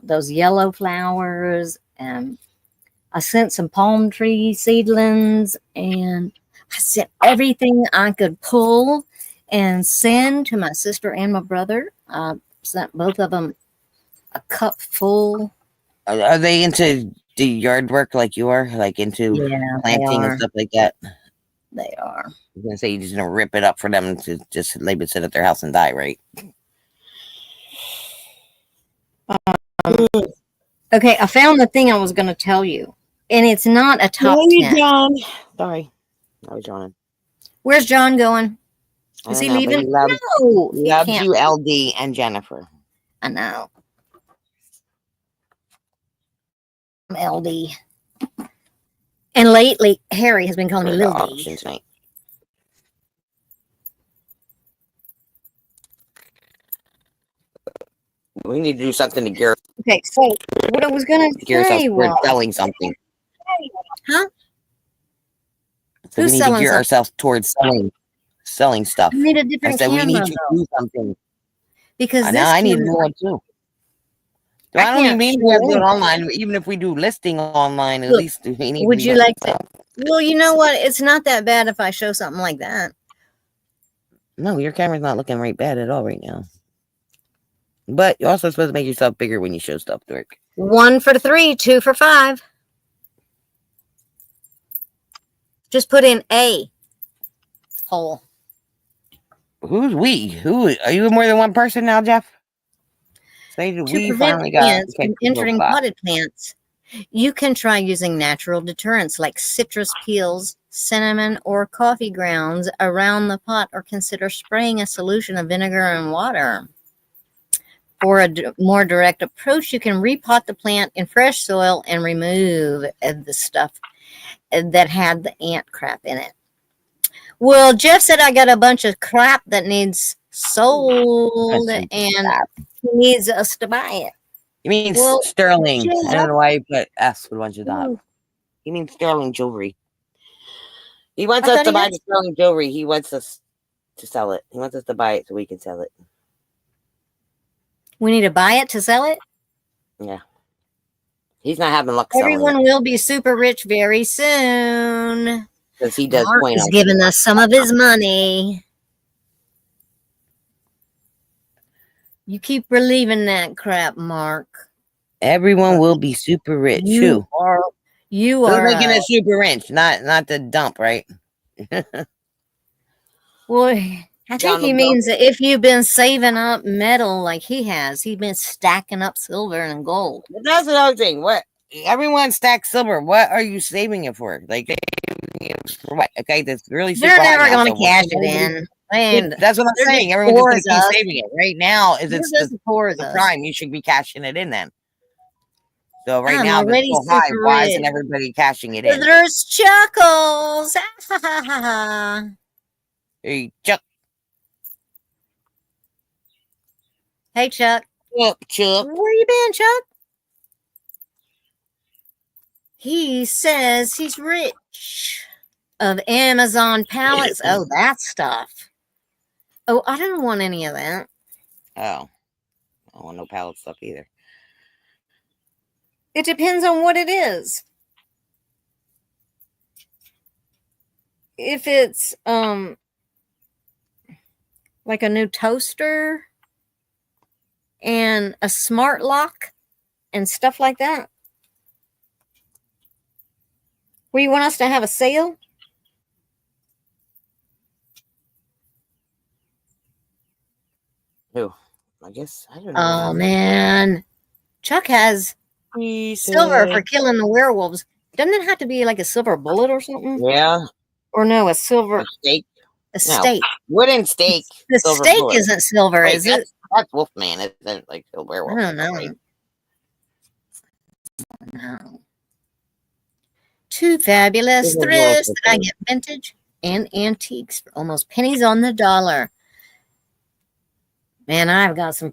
those yellow flowers, and I sent some palm tree seedlings, and I sent everything I could pull and send to my sister and my brother. Sent both of them a cup full. Are they into the yard work like you are? Like into Yeah, they planting and are. stuff like that? They are. I'm gonna say you're just gonna rip it up for them to just leave it sit at their house and die, right? Um, okay, I found the thing I was going to tell you, and it's not a top No, you 10. John. Sorry, I was yawning. Where's John going? I Is don't he know, but leaving? No, he he loves can't. you, LD and Jennifer. I know. I'm LD. And lately, Harry has been calling me For the Lil D. auction tonight. We need to do something to gear Okay, so what I was going to ourselves say towards was, selling something. huh? So we Who's need to selling gear something? ourselves towards selling I stuff. need a I different said we need camera, to though, do something. because Now this I need a camera, new one too. So I I don't even can't mean we have to show do it anything. online. Even if we do listing online, at Look, least we need to would be you doing like to? something. Well, you know what? It's not that bad if I show something like that. No, your camera's not looking right bad at all right now. But you're also supposed to make yourself bigger when you show stuff to work. 1 for 3, 2 for 5. Just put in a hole. Who's we? Who are you? More than one person now, Jeff? Say To we prevent finally got ants kicked from the little entering spot. potted plants, you can try using natural deterrents like citrus peels, cinnamon, or coffee grounds around the pot, or consider spraying a solution of vinegar and water. For a more direct approach, you can repot the plant in fresh soil and remove the stuff that had the ant crap in it. Well, Jeff said I got a bunch of crap that needs sold and he needs us to buy it. You mean Well, sterling? Jeff, I don't know why you put S with a bunch of dots. ooh, He means sterling jewelry. He wants I us thought to he buy had. the sterling jewelry. He wants us to sell it. He wants us to buy it so we can sell it. We need to buy it to sell it. Yeah. He's not having luck selling Everyone it will be super rich very soon. because he does Mark coin is on giving us some of his money. You keep believing that crap, Mark. Everyone will be super rich You too. are. You Who's are. making it super rich? Not the dump, right? Well, I think he means that if you've been saving up metal like he has, he's been stacking up silver and gold. But that's another thing. What everyone stacks silver. What are you saving it for? Like for what? Okay, that's really super They're high never now. going So to cash it in. And that's what I'm they're just saying. Everyone's just poor gonna as keep us. saving it. Right now is They're it's just as poor as the us. prime. You should be cashing it in then. So right I'm now that's already so high. super Why rich. isn't everybody cashing it in? There's Chuckles. Hey Chuck. Hey, Chuck. Chuck. Where you been, Chuck? He says he's rich. Of Amazon pallets. Oh, that stuff. Oh, I don't want any of that. Oh, I don't want no pallet stuff either. It depends on what it is. If it's like a new toaster and a smart lock and stuff like that. Where you want us to have a sale? Who? I guess I don't know. Oh man. Chuck has silver for killing the werewolves. Doesn't it have to be like a silver bullet or something? Yeah. Or no, a silver A steak. a No. steak. Wooden steak. The Silver steak bullet. isn't silver, Wait, is it? that's Wolfman, isn't like a werewolf. I don't know. Right? No. Two fabulous Silver thrifts bullet. that I get vintage and antiques for almost pennies on the dollar. Man, I've got some.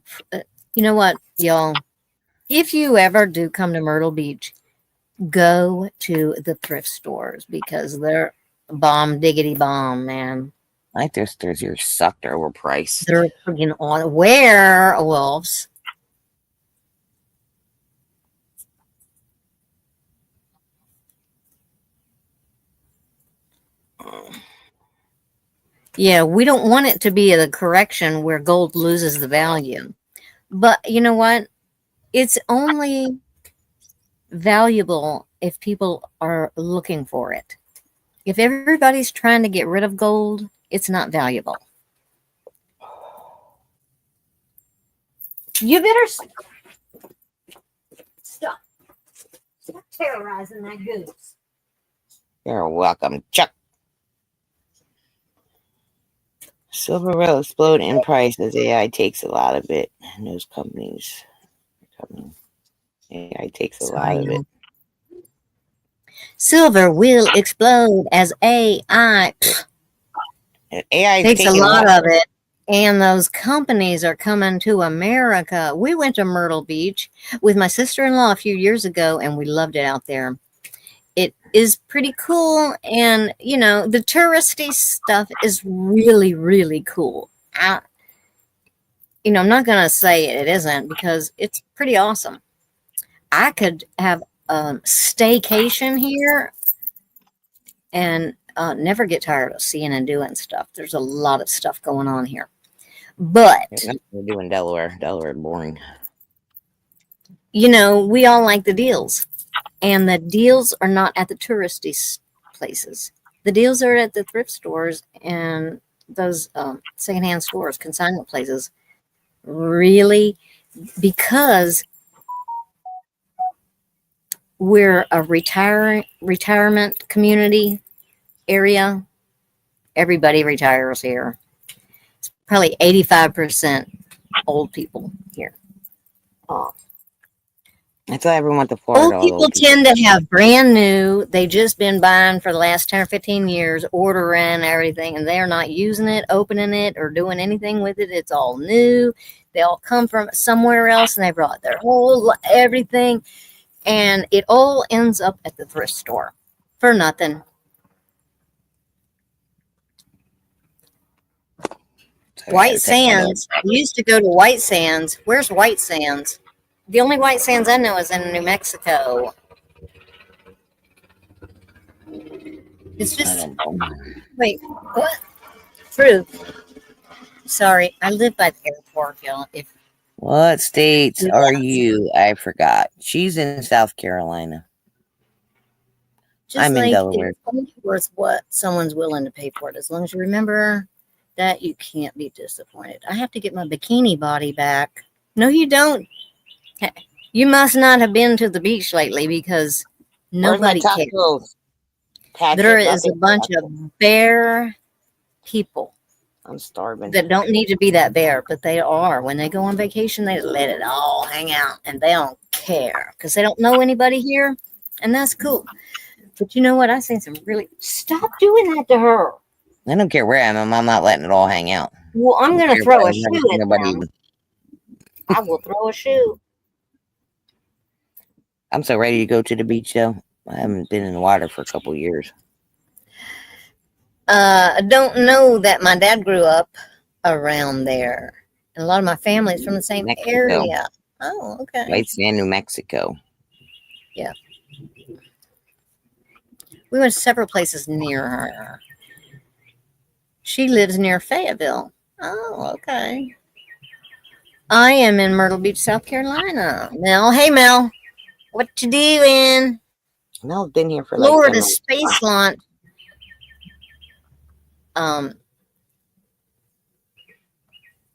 You know what, y'all? If you ever do come to Myrtle Beach, go to the thrift stores because they're bomb diggity bomb, man. I think those are sucked or overpriced. They're freaking on werewolves. Yeah, we don't want it to be the correction where gold loses the value. But you know what? It's only valuable if people are looking for it. If everybody's trying to get rid of gold, it's not valuable. You better stop. Stop terrorizing that goose. You're welcome, Chuck. Silver will explode in price as AI takes a lot of it. And those companies are coming. AI takes a lot Sorry, of it. y'all. Silver will explode as AI And AI is takes a taking lot what? of it. And those companies are coming to America. We went to Myrtle Beach with my sister-in-law a few years ago, and we loved it out there. It is pretty cool, and you know, the touristy stuff is really, really cool. I'm not gonna say it isn't because it's pretty awesome. I could have a staycation here and never get tired of seeing and doing stuff. There's a lot of stuff going on here. But, Nothing to do in Delaware. Delaware boring. we all like the deals. And the deals are not at the touristy places. The deals are at the thrift stores and those secondhand stores, consignment places. Really, because we're a retirement community area, everybody retires here. It's probably 85% old people here. That's why everyone went to Florida. Old All the people old people. tend to have brand new, they just been buying for the last 10 or 15 years, ordering everything, and they're not using it, opening it, or doing anything with it. It's all new. They all come from somewhere else and they brought their whole everything, and it all ends up at the thrift store for nothing. So I gotta White take my dog. Sands, we used to go to White Sands. Where's White Sands? The only White Sands I know is in New Mexico. It's I just, don't know. wait, what? True. Sorry, I live by the airport, y'all. If What states are you? I forgot. She's in South Carolina. just I'm in like Delaware. it's only worth what someone's willing to pay for it, as long as you remember that you can't be disappointed. I have to get my bikini body back. No, you don't. You must not have been to the beach lately because Where's my nobody cares. tacos? There Patches. I'll is a take bunch tacos. of bare people I'm starving. that don't need to be that bare, but they are. When they go on vacation, they let it all hang out and they don't care because they don't know anybody here, and that's cool. But you know what? I seen some really. Stop doing that to her. I don't care where I am. I'm not letting it all hang out. Well, I'm I don't going to care if throw a I've never shoe seen at nobody. them. I will throw a shoe. I'm so ready to go to the beach though. I haven't been in the water for a couple years. I don't know that my dad grew up around there. And a lot of my family's from the same Mexico. area. Oh, okay. White Sand, New Mexico. Yeah. We went to several places near her. She lives near Fayetteville. Oh, okay. I am in Myrtle Beach, South Carolina. Mel, hey Mel, what you doing? Mel's been here for like 10 Florida minutes. space launch. Um,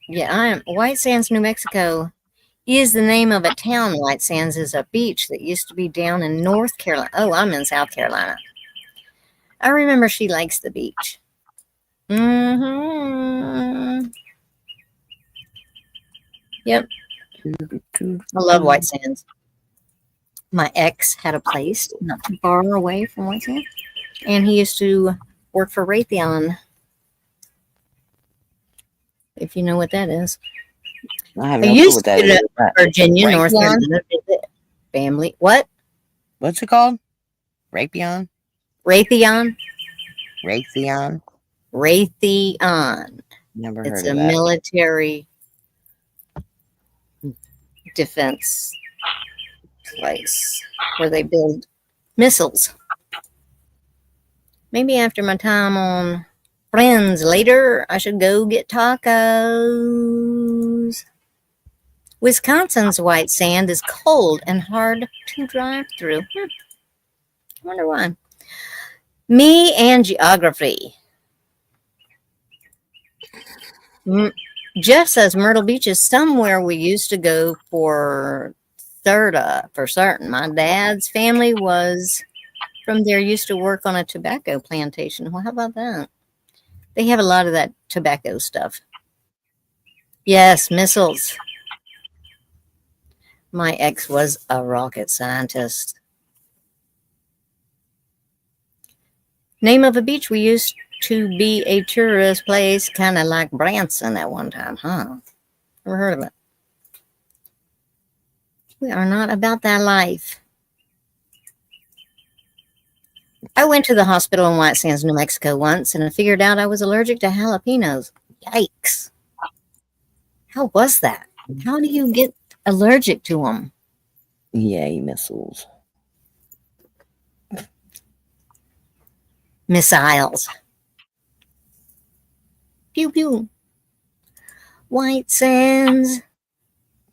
yeah, I am. White Sands, New Mexico is the name of a town. White Sands is a beach that used to be down in North Carolina. Oh, I'm in South Carolina. I remember she likes the beach. Mm-hmm. Yep. I love White Sands. My ex had a place not too far away from White Sands, and he used to work for Raytheon, if you know what that is. I have I no clue used what to that go is. to Virginia, North Raytheon? Carolina, visit family. What? What's it called? Raytheon? Raytheon? Raytheon? Raytheon. Never It's heard a of that. military defense place where they build missiles. Maybe after my time on Friends, later I should go get tacos. Wisconsin's white sand is cold and hard to drive through. I wonder why. Me and geography. Jeff says Myrtle Beach is somewhere we used to go for certain. My dad's family was from there, used to work on a tobacco plantation. Well, how about that? They have a lot of that tobacco stuff. Yes, missiles. My ex was a rocket scientist. Name of a beach we used to be a tourist place, kind of like Branson at one time, huh? Never heard of it. We are not about that life. I went to the hospital in White Sands, New Mexico once, and I figured out I was allergic to jalapenos. Yikes. How was that? How do you get allergic to them? Yay, missiles. Missiles. Pew pew. White Sands.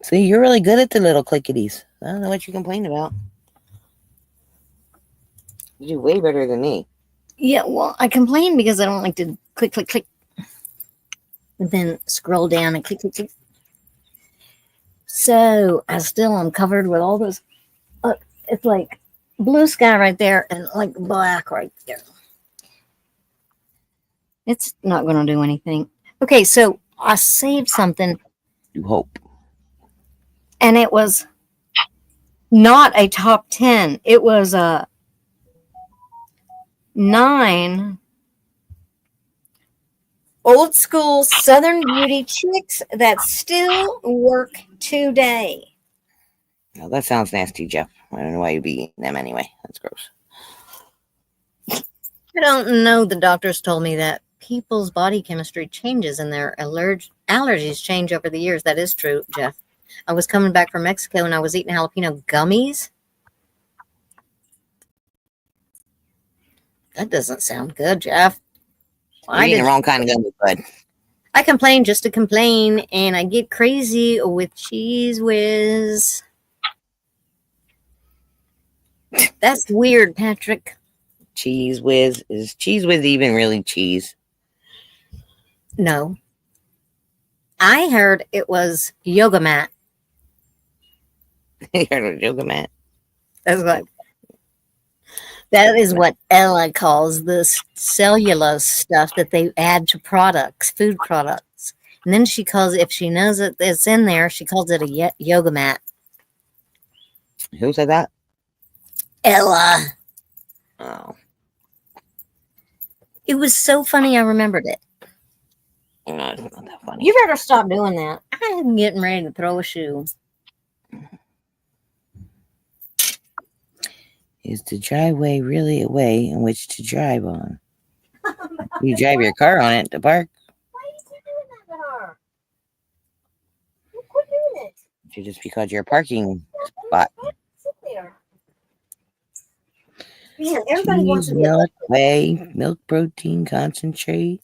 See, you're really good at the little clickities. I don't know what you complain about. You do way better than me. Yeah, well, I complain because I don't like to click, click, click. And then scroll down and click, click, click. So I still am covered with all those. It's like blue sky right there and like black right there. It's not going to do anything. Okay, so I saved something. You hope. And it was not a top 10. It was a 9 old school Southern beauty chicks that still work today. Now, that sounds nasty, Jeff. I don't know why you'd be eating them anyway. That's gross. I don't know. The doctors told me that people's body chemistry changes and their allergies change over the years. That is true, Jeff. I was coming back from Mexico and I was eating jalapeno gummies. That doesn't sound good, Jeff. You're eating the wrong kind of gummy, bud. I complain just to complain, and I get crazy with Cheese Whiz. That's weird, Patrick. Cheese Whiz. Is Cheese Whiz even really cheese? No. I heard it was yoga mat. You heard of yoga mat? That is what Ella calls this cellulose stuff that they add to products, food products. And then she calls it, if she knows that it's in there, she calls it a yoga mat. Who said that? Ella. Oh. It was so funny I remembered it. No, it's not that funny. You better stop doing that. I'm getting ready to throw a shoe. Is the driveway really a way in which to drive on? You drive your car on it to park. Why are you doing that to her? Quit doing it. Just because you're a parking spot. Sit there. Man, everybody wants to milk, whey, milk protein concentrate.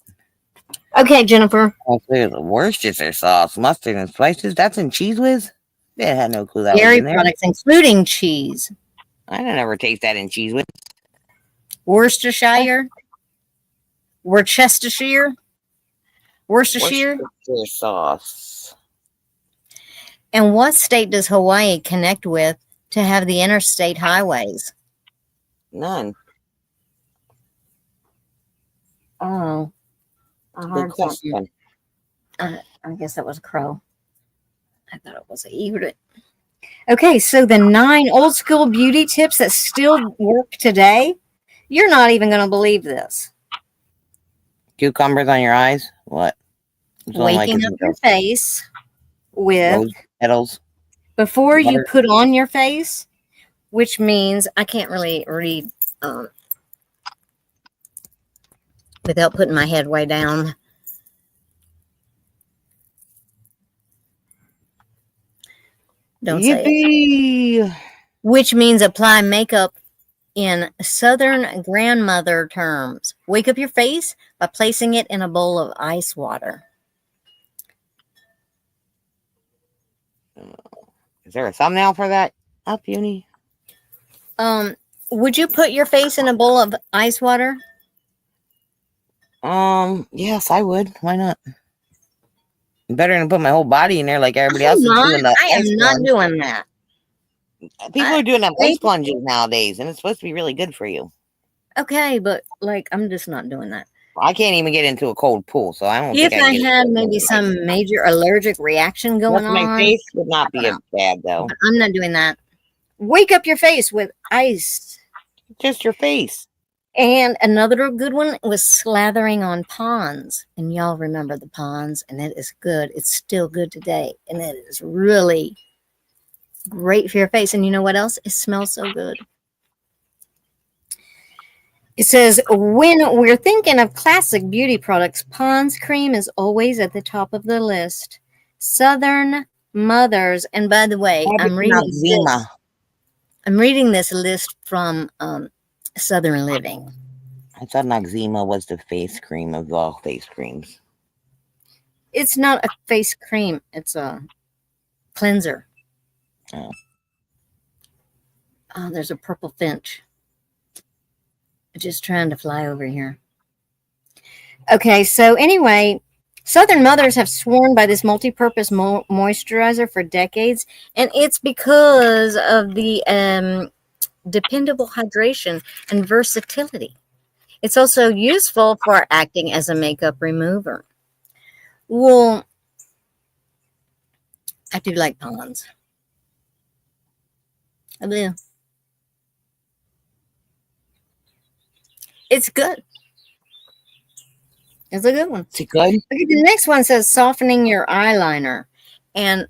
Okay, Jennifer. The Worcestershire sauce, mustard, and spices. That's in Cheese Whiz? They had no clue that was Dairy in there. products, including cheese. I don't ever taste that in Cheese Whiz. Worcestershire. Worcestershire. Worcestershire sauce. And what state does Hawaii connect with to have the interstate highways? None. Oh. I Good heard question. something. I guess that was a crow. I thought it was an egret. Okay, so the 9 old school beauty tips that still work today. You're not even going to believe this. Cucumbers on your eyes? What? Waking up your face with rose petals before you put on your face, which means I can't really read without putting my head way down. Don't say it. Yippee! Which means apply makeup in Southern grandmother terms. Wake up your face by placing it in a bowl of ice water. Is there a thumbnail for that? Up, Uni. Would you put your face in a bowl of ice water? Yes, I would. Why not? Better than put my whole body in there like everybody else is doing the I am ice not plunge. doing that. People are doing them Thank ice plunges nowadays, and it's supposed to be really good for you. Okay, but like I'm just not doing that. I can't even get into a cold pool, so I don't If think I I can get had into maybe ice. some major allergic reaction going Just my on, face would not be I as bad though. but I'm not doing that. Wake up your face with ice. Just your face. And another good one was slathering on ponds. And y'all remember the ponds, and it is good. It's still good today. And it is really great for your face. And you know what else? It smells so good. It says, when we're thinking of classic beauty products, Pond's cream is always at the top of the list. Southern Mothers, and by the way, I'm reading this list from Southern Living. I thought Noxzema was the face cream of all face creams. It's not a face cream, it's a cleanser. Oh. Oh, there's a purple finch. Just trying to fly over here. Okay, so anyway, Southern Mothers have sworn by this multi-purpose moisturizer for decades, and it's because of the dependable hydration and versatility. It's also useful for acting as a makeup remover. Well, I do like Pond's. I do. It's good. It's a good one. Is it good? Okay, the next one says softening your eyeliner. And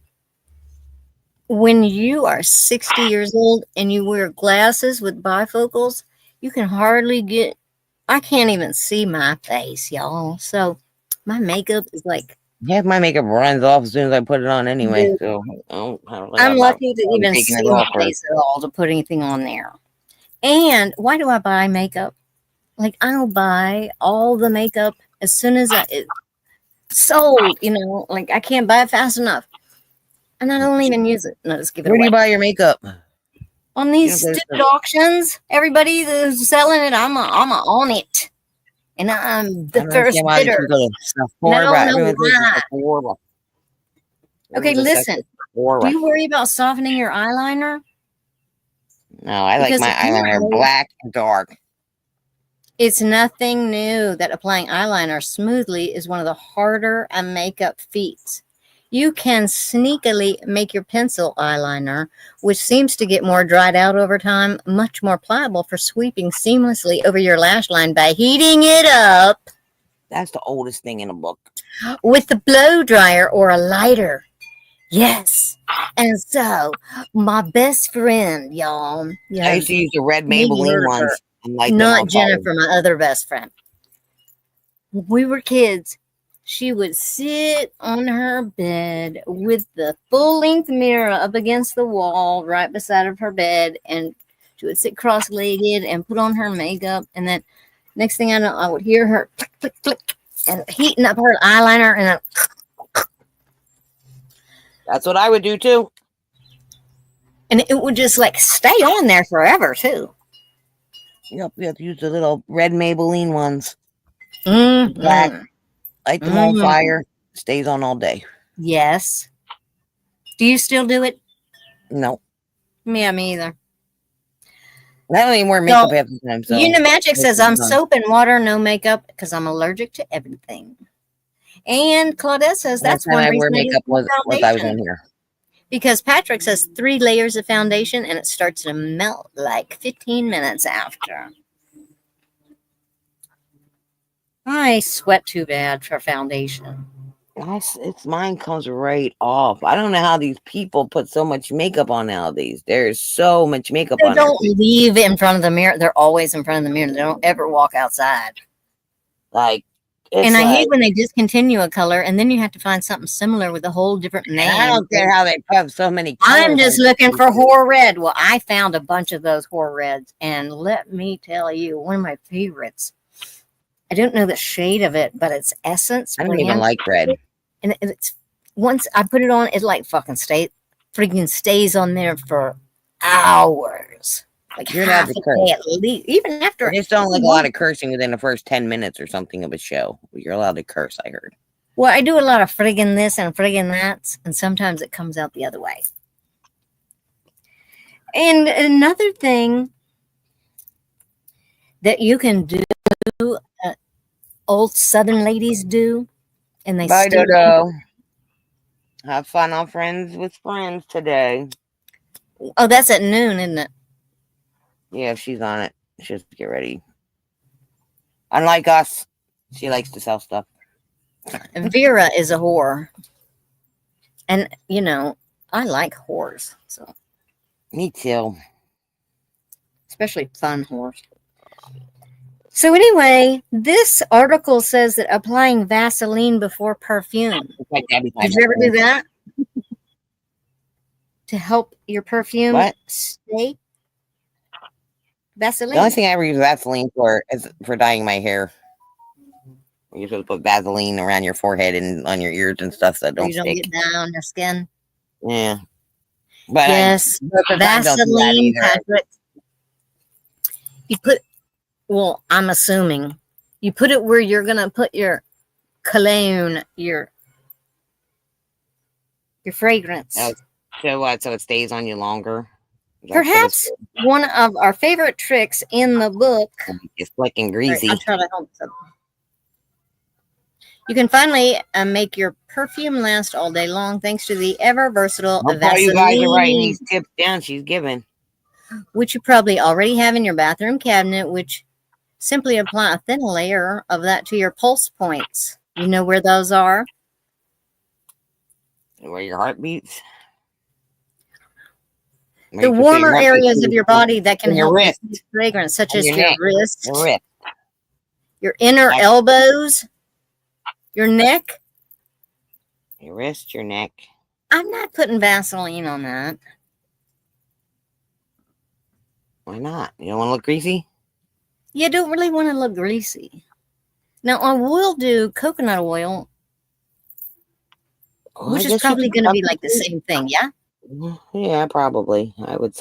when you are 60 years old and you wear glasses with bifocals, you can hardly get, I can't even see my face, y'all. So my makeup is like, Half my makeup runs off as soon as I put it on anyway. So I'm lucky to even see my face at all to put anything on there. And why do I buy makeup? Like, I'll buy all the makeup as soon as it's sold, like I can't buy it fast enough. And I don't even use it. And I just give it Where do away. you buy your makeup? On these stupid auctions, everybody that's selling it, I'm on it. And I'm the first bidder. I don't know why. Okay, listen. Do you worry about softening your eyeliner? No, I like my eyeliner black and dark. It's nothing new that applying eyeliner smoothly is one of the harder makeup feats. You can sneakily make your pencil eyeliner, which seems to get more dried out over time, much more pliable for sweeping seamlessly over your lash line by heating it up. That's the oldest thing in the book. With the blow dryer or a lighter. Yes. And so, my best friend, y'all. I used to use the red Maybelline ones. Not Jennifer, my other best friend. When we were kids, she would sit on her bed with the full-length mirror up against the wall right beside of her bed, and she would sit cross-legged and put on her makeup, and then next thing I know, I would hear her click, click, click, and heating up her eyeliner, and then that's what I would do too. And it would just like stay on there forever too. Yep, we have to use the little red Maybelline ones. Mm-hmm. Black. Light them on fire. Stays on all day. Yes. Do you still do it? No. Yeah, me either. I don't even wear makeup half the time. So Unimagic says, I'm soap and water, no makeup, because I'm allergic to everything. And Claudette says, that's one reason I wear makeup was I was in here. Because Patrick says 3 layers of foundation and it starts to melt like 15 minutes after. I sweat too bad for foundation. It's mine comes right off. I don't know how these people put so much makeup on nowadays. There's so much makeup on. They don't leave in front of the mirror. They're always in front of the mirror. They don't ever walk outside. Like, And I like, hate when they discontinue a color and then you have to find something similar with a whole different I name. don't get how they have so many I'm colors. just looking for Whore Red. Well, I found a bunch of those Whore Reds, and let me tell you, one of my favorites. I don't know the shade of it, but it's Essence I don't even brand, like red. and it's once I put it on, it like freaking stays on there for hours, like You're allowed half to a curse. day at least, even after. I just don't like a lot of cursing within the first 10 minutes or something of a show. You're allowed to curse, I heard. Well, I do a lot of friggin' this and friggin' that, and sometimes it comes out the other way. And another thing that you can do, old Southern ladies do, and they Bye, still do. Dodo. Have fun on Friends with Friends today. Oh, that's at noon, isn't it? Yeah, she's on it. She has to get ready. Unlike us, she likes to sell stuff. Vera is a whore. And, you know, I like whores, so Me too. especially fun whores. So anyway, this article says that applying Vaseline before perfume. It's like Debbie Did you ever do that? To help your perfume What? stay? The only Vaseline. thing I ever use Vaseline for is for dyeing my hair. You're supposed to put Vaseline around your forehead and on your ears and stuff so it So don't you don't stick. get down on your skin. Yeah. But Yes. I don't do that Vaseline, either. Patrick. You put, well, I'm assuming you put it where you're going to put your cologne, your fragrance. Oh, so what? So it stays on you longer? Perhaps one of our favorite tricks in the book. It's slick and All right, greasy. I'll try to help some. You can finally make your perfume last all day long thanks to the ever versatile I'll tell you guys are writing Vaseline, these tips down she's giving. which you probably already have in your bathroom cabinet, which simply apply a thin layer of that to your pulse points. You know where those are? Where your heart beats. The warmer areas of your body that can help with fragrance, such as your wrist, your inner elbows, your neck. Your wrist, your neck. I'm not putting Vaseline on that. Why not? You don't want to look greasy? You don't really want to look greasy. Now, I will do coconut oil, which is probably going to be like the same thing, yeah? Yeah, probably. I would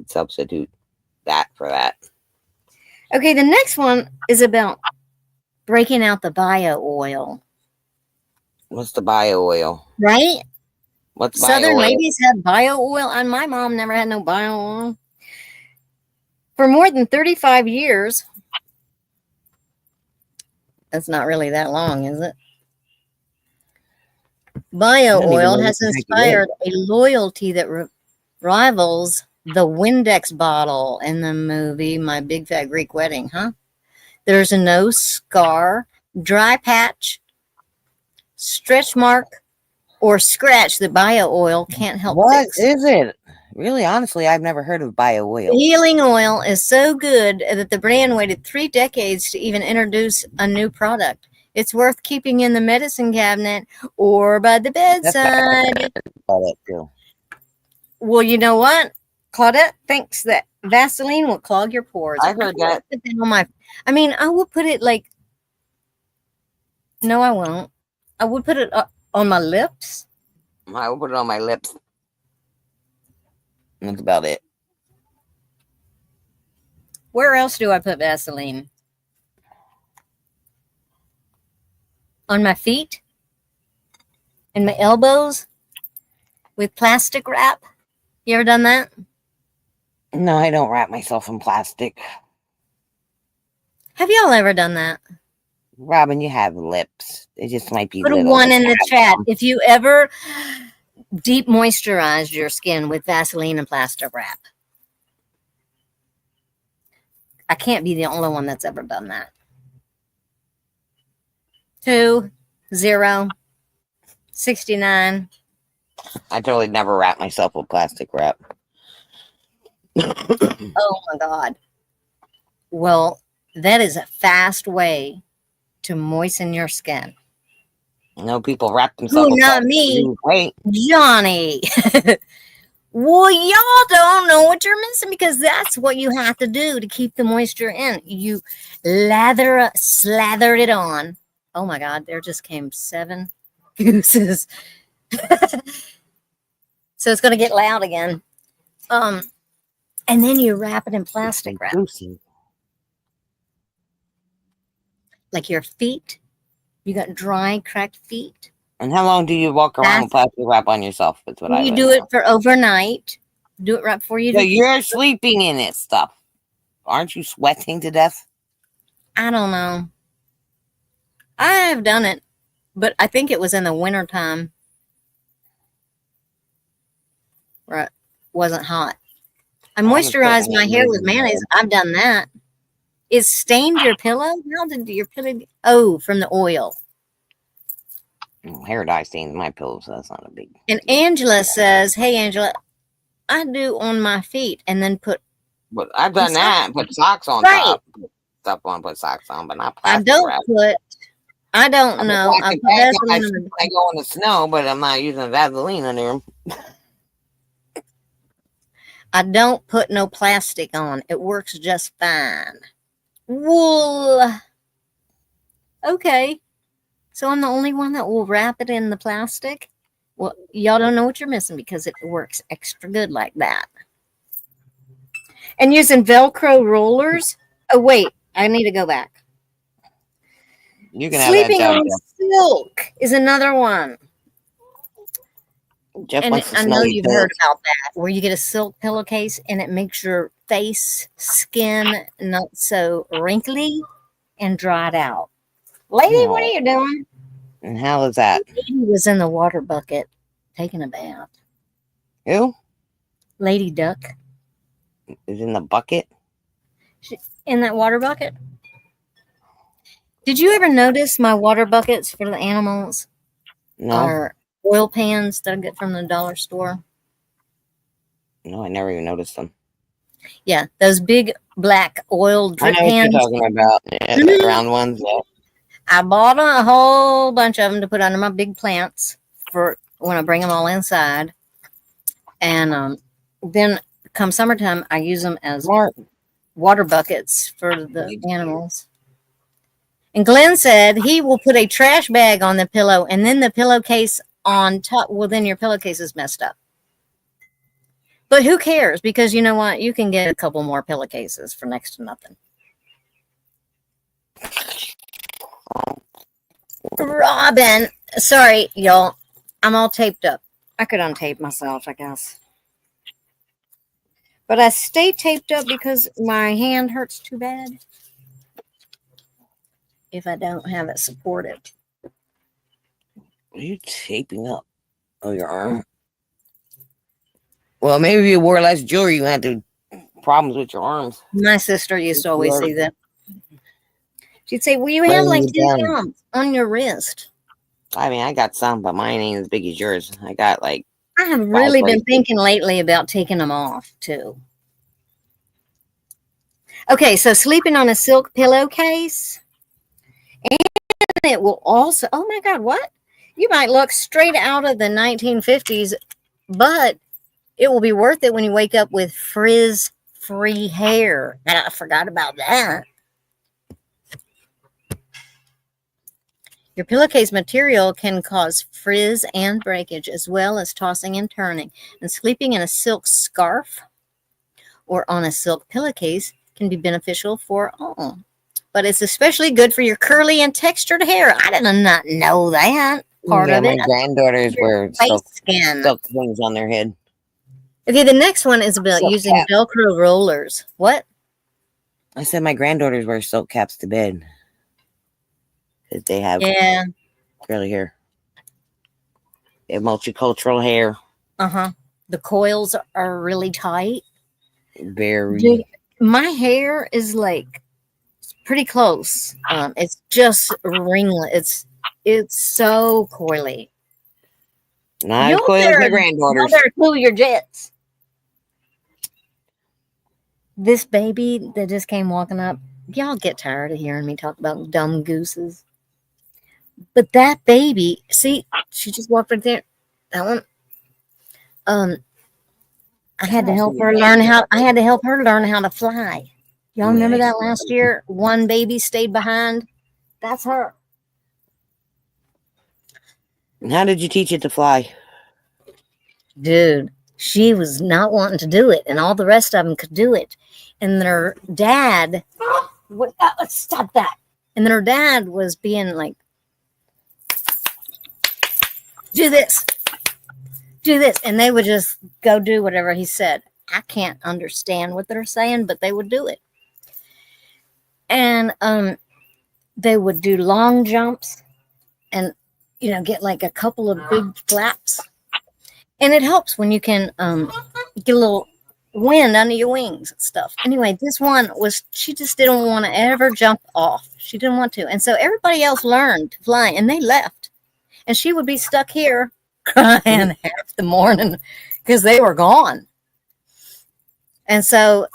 substitute that for that. Okay, the next one is about breaking out the bio oil. What's the bio oil? Right? What's Southern bio oil? ladies have bio oil, and my mom never had no bio oil. For more than 35 years, that's not really that long, is it? Bio oil has inspired a loyalty that rivals the Windex bottle in the movie My Big Fat Greek Wedding, huh? There's no scar, dry patch, stretch mark, or scratch that bio oil can't help fix. What is it? Really, honestly, I've never heard of bio oil. The healing oil is so good that the brand waited 3 decades to even introduce a new product. It's worth keeping in the medicine cabinet or by the bedside. Well, you know what? Claudette thinks that Vaseline will clog your pores. I heard that. I will put it like, no, I won't. I would put it on my lips. I will put it on my lips. That's about it. Where else do I put Vaseline? On my feet? And my elbows? With plastic wrap? You ever done that? No, I don't wrap myself in plastic. Have y'all ever done that? Robin, you have lips. They just might be Put little. a 1 in the chat if you ever deep moisturized your skin with Vaseline and plastic wrap. I can't be the only one that's ever done that. 2, 0, 69. I totally never wrap myself with plastic wrap. Oh my God. Well, that is a fast way to moisten your skin. You know, people wrap Who, themselves not up. me, Wait, Johnny. Well, y'all don't know what you're missing because that's what you have to do to keep the moisture in. You slather it on. Oh my God, there just came 7 gooses. So it's going to get loud again. And then you wrap it in plastic wrap. Goosey. Like your feet. You got dry, cracked feet. And how long do you walk around with plastic wrap on yourself? That's what I You would do know. it for overnight. Do it right before you So do. you're sleeping in it stuff. Aren't you sweating to death? I don't know. I have done it, but I think it was in the wintertime where it wasn't hot. I moisturized my hair with mayonnaise. I've done that. It stained your pillow? How did your pillow? Oh, from the oil. Hair dye stains my pillow, so that's not a big. And Angela says, "Hey, Angela, I do on my feet and then put." But I've done that. Put socks on Right. top. Stuff on, put socks on, but not I plastic don't wrap. put. I don't know. I put Vaseline on I go in the snow, but I'm not using Vaseline under them. I don't put no plastic on. It works just fine. Wool. Okay. So I'm the only one that will wrap it in the plastic? Well, y'all don't know what you're missing because it works extra good like that. And using Velcro rollers. Oh, wait. I need to go back. You can Sleeping have that on silk is another one. Jeff And wants to I smell know your you've heard about that, where you get a silk pillowcase and it makes your face, skin not so wrinkly and dried out. Lady, what are you doing? And how is that? Lady was in the water bucket taking a bath. Who? Lady Duck. Is in the bucket? In that water bucket? Did you ever notice my water buckets for the animals are oil pans that I get from the dollar store? No, I never even noticed them. Yeah, those big black oil drip pans. I know what you're talking about. Yeah, the round ones. Yeah. I bought a whole bunch of them to put under my big plants for when I bring them all inside. And then come summertime, I use them as water buckets for the animals. And Glenn said he will put a trash bag on the pillow and then the pillowcase on top. Well, then your pillowcase is messed up. But who cares? Because you know what? You can get a couple more pillowcases for next to nothing. Robin, sorry, y'all. I'm all taped up. I could untape myself, I guess. But I stay taped up because my hand hurts too bad if I don't have it supported. Are you taping up? Oh, your arm? Well, maybe if you wore less jewelry, you had problems with your arms. My sister used to always say that. She'd say, well, you have like 2 thumbs on your wrist. I mean, I got some, but mine ain't as big as yours. I got like... I have really been thinking lately about taking them off, too. Okay, so sleeping on a silk pillowcase. And it will also... Oh, my God, what? You might look straight out of the 1950s, but it will be worth it when you wake up with frizz-free hair. I forgot about that. Your pillowcase material can cause frizz and breakage, as well as tossing and turning. And sleeping in a silk scarf or on a silk pillowcase can be beneficial for all. But it's especially good for your curly and textured hair. I did not know that part of it. My granddaughters wear silk things on their head. Okay, the next one is about using Velcro rollers. What? I said my granddaughters wear silk caps to bed. Because they have curly hair. They have multicultural hair. The coils are really tight. Very. Dude, my hair is like pretty close. It's just ringlet. It's so coily. Not as coily as my granddaughters. You better cool your jets. This baby that just came walking up, y'all get tired of hearing me talk about dumb gooses. But that baby, see, she just walked right there. That one. Um, I had to help her learn how. I had to help her learn how to fly. Y'all remember Nice. that last year? One baby stayed behind. That's her. And how did you teach it to fly? Dude, she was not wanting to do it, and all the rest of them could do it. And their dad, stop that. And their dad was being like, do this, do this. And they would just go do whatever he said. I can't understand what they're saying, but they would do it. And they would do long jumps and, get like a couple of big flaps. And it helps when you can get a little wind under your wings and stuff. Anyway, this one she just didn't want to ever jump off. She didn't want to. And so everybody else learned to fly and they left. And she would be stuck here crying half the morning because they were gone. And so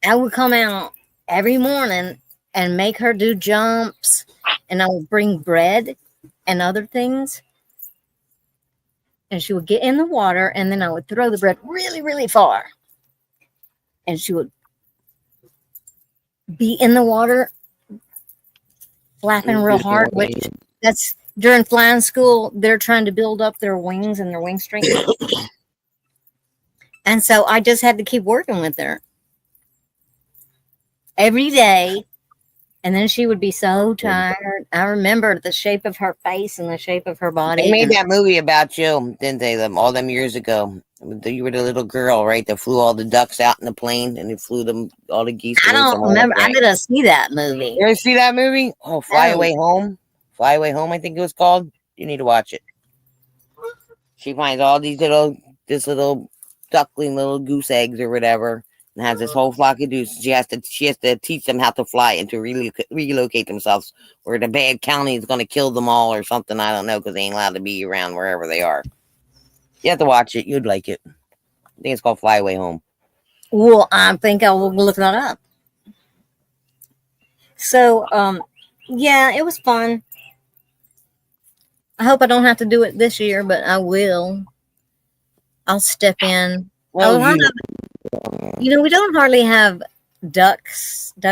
I would come out every morning and make her do jumps, and I would bring bread and other things. And she would get in the water, and then I would throw the bread really, really far. And she would be in the water, flapping real hard, which that's during flying school, they're trying to build up their wings and their wing strength. And so I just had to keep working with her every day. And then she would be so tired. I remember the shape of her face and the shape of her body. They made that movie about you, didn't they? All them years ago. You were the little girl, right? That flew all the ducks out in the plane, and they flew them all the geese. I don't remember. I didn't see that movie. You ever see that movie? Oh, Fly Away Home. Fly Away Home, I think it was called. You need to watch it. She finds all this little duckling, little goose eggs or whatever, and has this whole flock of goose. She has to teach them how to fly and to relocate themselves, or the bad county is going to kill them all or something. I don't know, because they ain't allowed to be around wherever they are. You have to watch it. You'd like it. I think it's called Fly Away Home. Well, I think I will look that up. So, yeah, it was fun. I hope I don't have to do it this year, but I will. I'll step in. Well, we don't hardly have duck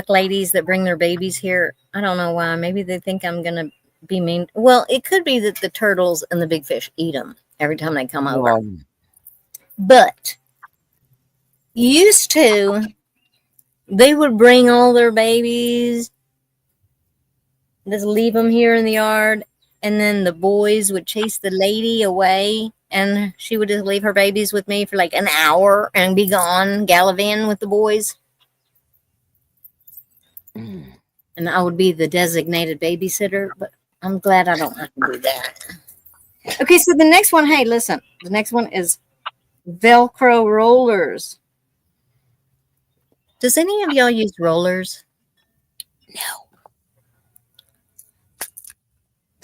ladies that bring their babies here. I don't know why. Maybe they think I'm going to be mean. Well, it could be that the turtles and the big fish eat them every time they come over. But used to, they would bring all their babies, just leave them here in the yard, and then the boys would chase the lady away, and she would just leave her babies with me for like an hour and be gone gallivanting with the boys. And I would be the designated babysitter, but I'm glad I don't have to do that. Okay, so the next one, hey, listen. The next one is Velcro rollers. Does any of y'all use rollers? No.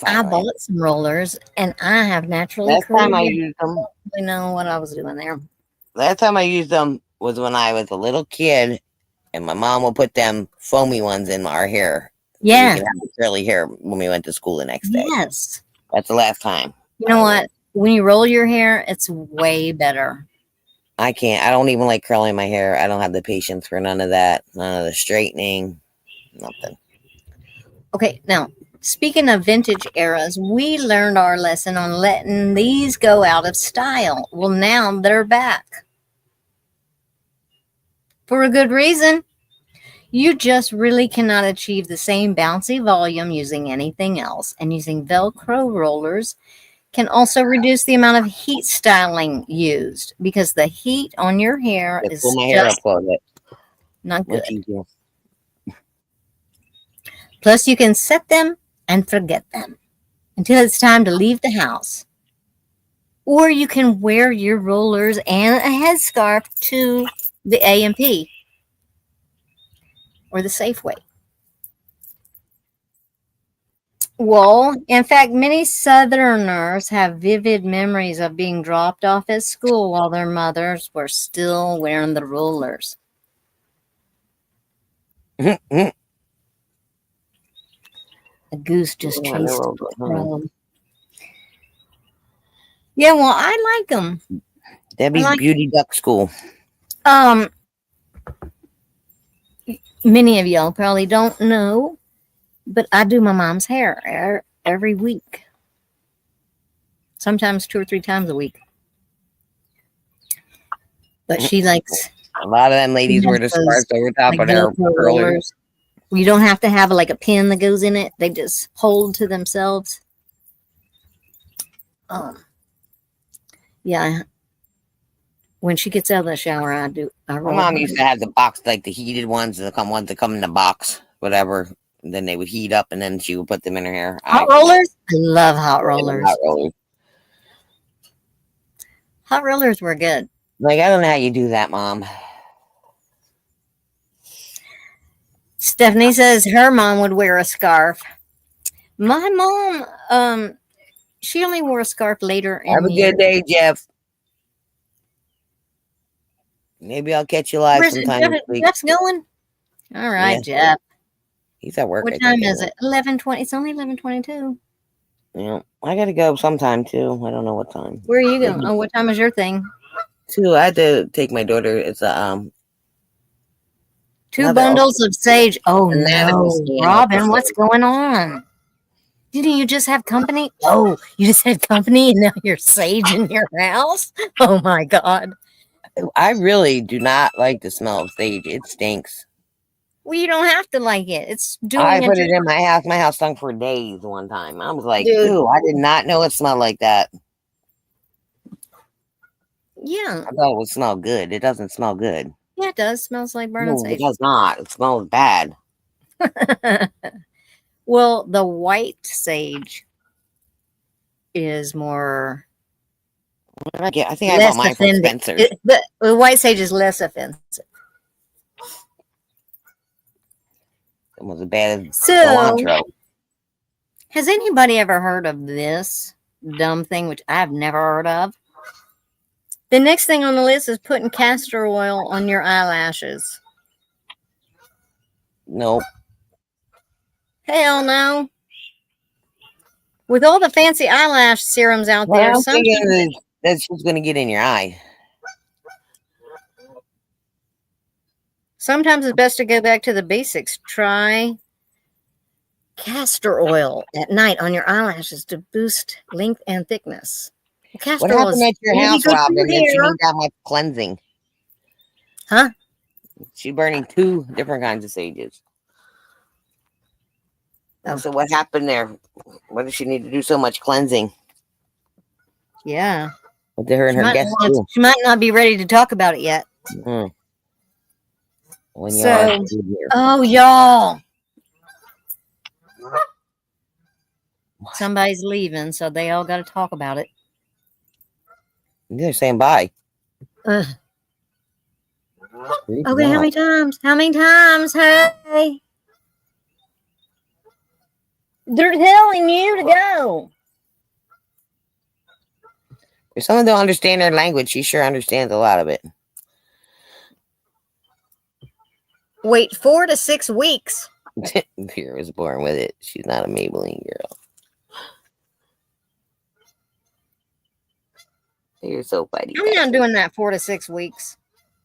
I bought some rollers, and I have naturally. Last time I used them, I know what I was doing there. Last time I used them was when I was a little kid, and my mom would put them foamy ones in our hair. Yeah, so we could have the curly hair when we went to school the next day. Yes, that's the last time. You know what? When you roll your hair, it's way better. I can't. I don't even like curling my hair. I don't have the patience for none of that. None of the straightening. Nothing. Okay, now, speaking of vintage eras, we learned our lesson on letting these go out of style. Well, now they're back. For a good reason. You just really cannot achieve the same bouncy volume using anything else. And using Velcro rollers can also reduce the amount of heat styling used, because the heat on your hair is pull my hair up a bit. Not good. Plus, you can set them and forget them until it's time to leave the house. Or you can wear your rollers and a headscarf to the A&P or the Safeway. Well, in fact, many Southerners have vivid memories of being dropped off at school while their mothers were still wearing the rollers. And A goose just Yeah, chased they're all a good. crow. Yeah, well, I like them. Debbie's Beauty Duck School. Um, many of y'all probably don't know, but I do my mom's hair every week. Sometimes 2 or 3 times a week. But she likes A lot of them ladies wear the scarves over top like of their Velcro curlers. rollers. You don't have to have like a pin that goes in it. They just hold to themselves. Yeah. When she gets out of the shower, I My roll mom her. used to have the box, like the heated ones that come in the box, whatever. And then they would heat up, and then she would put them in her hair. Hot rollers? I love hot rollers. Hot rollers. Hot rollers were good. Like, I don't know how you do that, Mom. Stephanie says her mom would wear a scarf. My mom, she only wore a scarf later in Have a the year. good day, Jeff. Maybe I'll catch you live sometime this week. Jeff's going? All right, Yeah. Jeff. He's at work. What time is it? 11:20. It's only 11:22. Yeah, I gotta go sometime too. I don't know what time. Where are you going? Oh, what time is your thing? 2. I had to take my daughter. It's a 2 bundles of sage. Oh no, scan Robin, what's going on? Didn't you just have company? Oh, you just had company and now you're sage in your house? Oh my God. I really do not like the smell of sage. It stinks. Well, you don't have to like it. It's doing I a put it job. in my house. My house stunk for days one time. I was like, Dude. "Ew!" I did not know it smelled like that. Yeah. I thought it would smell good. It doesn't smell good. Yeah, it does. Smells like burning No, it sage. does not. It smells bad. Well, the white sage is more I think I bought mine from Spencer's. The white sage is less offensive. It was as bad as So, cilantro. has anybody ever heard of this dumb thing, which I've never heard of? The next thing on the list is putting castor oil on your eyelashes. Nope. Hell no. With all the fancy eyelash serums out there, I'm thinking that's what's going to get in your eye. Sometimes it's best to go back to the basics. Try castor oil at night on your eyelashes to boost length and thickness. What happened at your house, Robin? That she need that much cleansing. Huh? She's burning 2 different kinds of sages. Oh. So what happened there? What does she need to do so much cleansing? Yeah. What did her and her guests do? She might not be ready to talk about it yet. Mm. When oh, y'all. Somebody's leaving, so they all got to talk about it. They're saying bye. Okay, how many times? How many times? Hey. They're telling you to go. If someone don't understand her language, she sure understands a lot of it. Wait 4 to 6 weeks. Vera was born with it. She's not a Maybelline girl. You're so funny. I'm not doing that 4 to 6 weeks.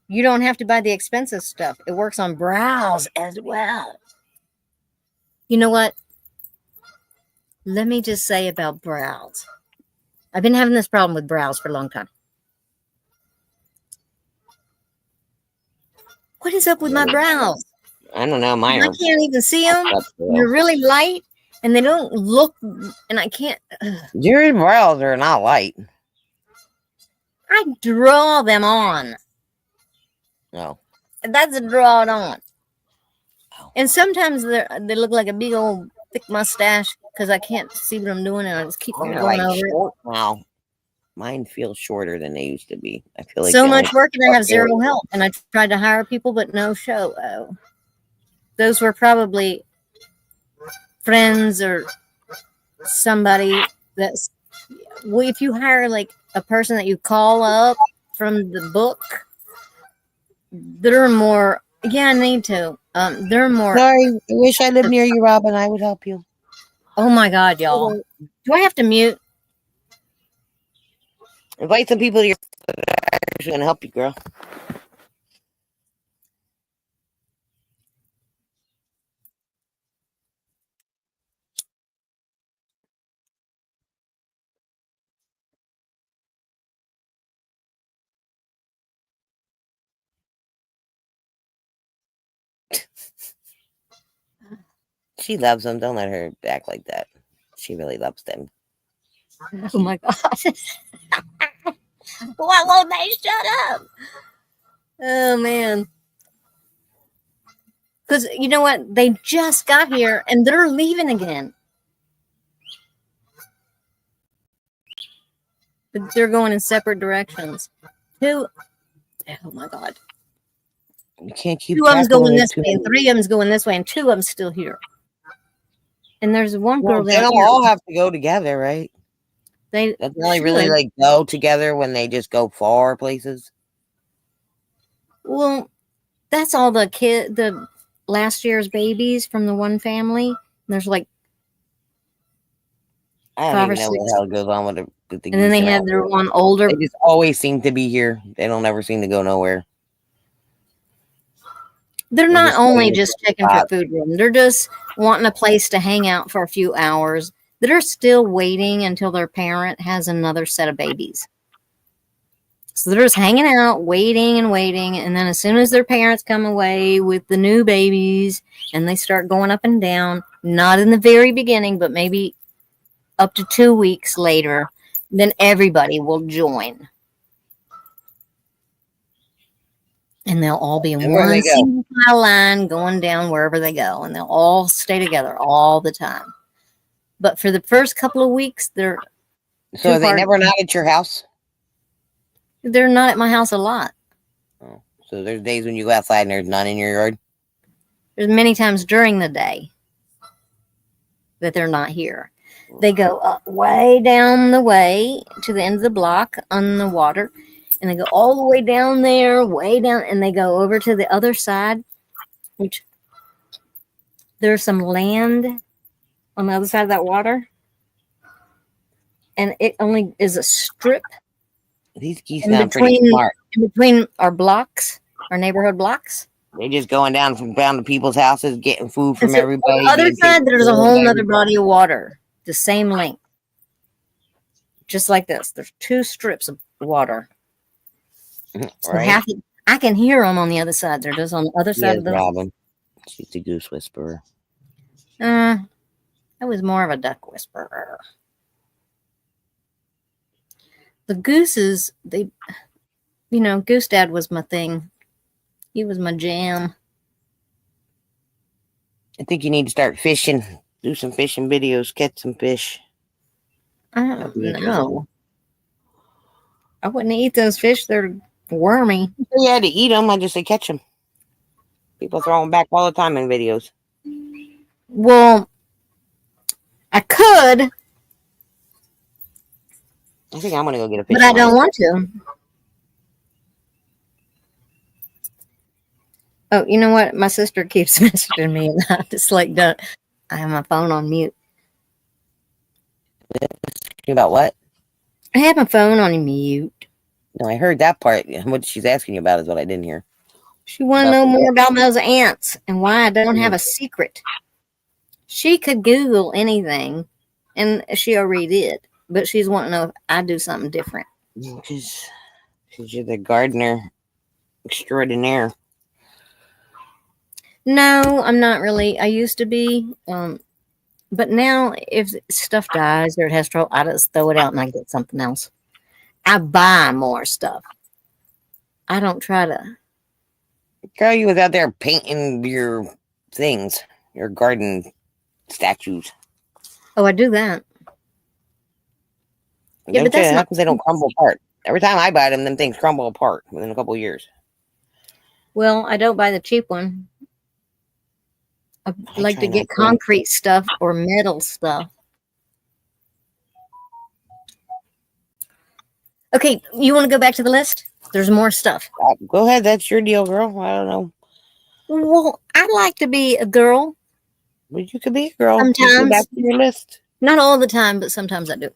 You don't have to buy the expensive stuff. It works on brows as well. You know what? Let me just say about brows. I've been having this problem with brows for a long time. What is up with my brows? I don't know. Mine I can't even see them. They're really light, and they don't look, and I can't. Your brows are not light. I draw them on. No. That's a draw it on. Oh. And sometimes they look like a big old thick mustache because I can't see what I'm doing, and I just keep going over it. Wow. Mine feel shorter than they used to be. I feel like so much work, and I have zero help. And I tried to hire people, but no show. Oh, those were probably friends or somebody that's. Well, if you hire like a person that you call up from the book, they're more. Yeah, I need to. They're more. Sorry, I wish I lived near you, Robin. I would help you. Oh my God, y'all. Do I have to mute? Invite some people to your who's gonna help you, girl. She loves them. Don't let her act like that. She really loves them. Oh my God. Why won't they shut up? Oh man. Because you know what? They just got here and they're leaving again. But they're going in separate directions. Oh my God. You can't keep Two of them's track of going them. this way, and three of them's going this way, and two of them's still here. And there's one girl They down don't here. all have to go together, right? They only really should. like go together when they just go far places. Well, that's all the last year's babies from the one family. There's like I don't 5 or even know 6, what the hell goes on with the and then geese they around had their here. one older. They just always seem to be here. They don't ever seem to go nowhere. They're They not just stay only in the just same checking for spot. food room. They're just wanting a place to hang out for a few hours. They're still waiting until their parent has another set of babies. So they're just hanging out, waiting and waiting. And then as soon as their parents come away with the new babies and they start going up and down, not in the very beginning, but maybe up to 2 weeks later, then everybody will join. And they'll all be in And where one they go? single file line going down wherever they go. And they'll all stay together all the time. But for the first couple of weeks, So too are they hard. never not at your house? They're not at my house a lot. Oh, so there's days when you go outside and there's none in your yard? There's many times during the day that they're not here. They go up way down the way to the end of the block on the water, and they go all the way down there, way down, and they go over to the other side, which there's some land on the other side of that water, and it only is a strip These geese in sound pretty between smart. our blocks, our neighborhood blocks. They just going down to people's houses, getting food And from so on everybody. the other being side, taken there's a care of whole by nother everybody. body of water, the same length. Just like this. There's 2 strips of water. So Right? I can hear them on the other side. They're just on the other side Yes, of the. Robin. She's the goose whisperer. I was more of a duck whisperer. The gooses, Goose Dad was my thing. He was my jam. I think you need to start fishing. Do some fishing videos. Catch some fish. I That'd don't be interesting. know. I wouldn't eat those fish. They're wormy. You had to eat them. I just say catch them. People throw them back all the time in videos. Well, I could, I think I'm gonna go get a fish. but I don't want to. Oh, you know what? My sister keeps messaging me, and I just like don't. I have my phone on mute. About what? I have my phone on mute. No, I heard that part. What she's asking you about is what I didn't hear. She want to know more about those ants and why I don't have a secret. She could Google anything, and she already did. But she's wanting to know if I do something different. Because you're the gardener extraordinaire. No, I'm not really. I used to be. But now, if stuff dies or it has trouble, I just throw it out and I get something else. I buy more stuff. I don't try to. Girl, you was out there painting your things, your garden statues. Oh, I do that. Yeah, but Don't you? that's How not. come they don't crumble apart? Every time I buy them things crumble apart within a couple of years. Well, I don't buy the cheap one. I like try to not get to. concrete stuff or metal stuff. Okay, you want to go back to the list? There's more stuff. Go ahead, that's your deal, girl. I don't know. Well, I'd like to be a girl But you could be a girl. You go Sometimes, back to your list. not all the time, but sometimes I do.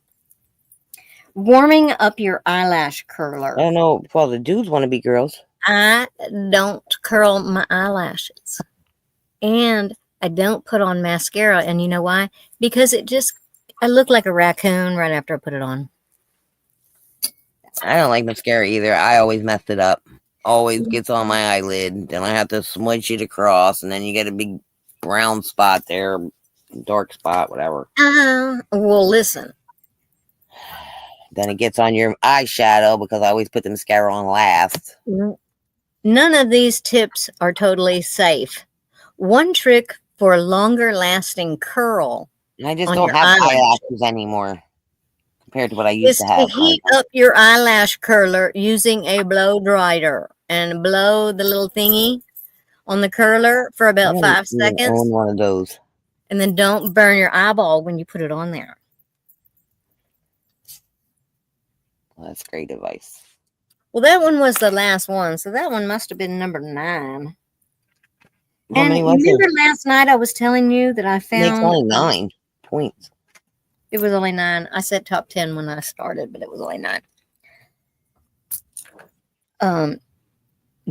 Warming up your eyelash I curler. don't know if all the dudes want to be girls. I don't curl my eyelashes. And I don't put on mascara. And you know why? Because I look like a raccoon right after I put it on. I don't like mascara either. I always mess it up. Always gets on my eyelid. Then I have to smudge it across. And then you get a big brown spot there. Dark spot, whatever. Well, listen. Then it gets on your eyeshadow because I always put the mascara on last. None of these tips are totally safe. One trick for longer lasting curl And I just on don't your have eyelash eyelashes anymore compared to what I used is to to have. heat up your eyelash curler using a blow dryer and blow the little thingy on the curler for I about don't 5 even own seconds. one of those. And then don't burn your eyeball when you put it on there. Well, that's great advice. Well, that one was the last one. So that one must have been number 9. How And many you was remember it? last night I was telling you that I It makes found only 9 points. it was only 9. I said top 10 when I started, but it was only 9.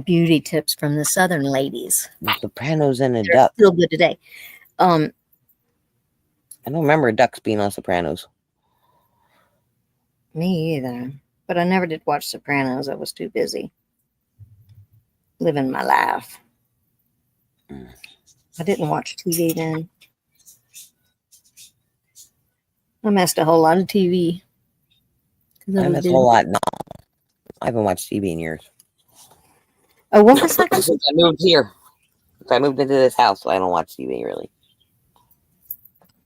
Beauty tips from the Southern ladies. The Sopranos and a They're duck. still good today. I don't remember ducks being on Sopranos. Me either. But I never did watch Sopranos. I was too busy living my life. I didn't watch TV then. I missed a whole lot of TV. I miss a whole lot. No, I haven't watched TV in years. Oh, what was that? Since I moved here. Since I moved into this house, so I don't watch TV really.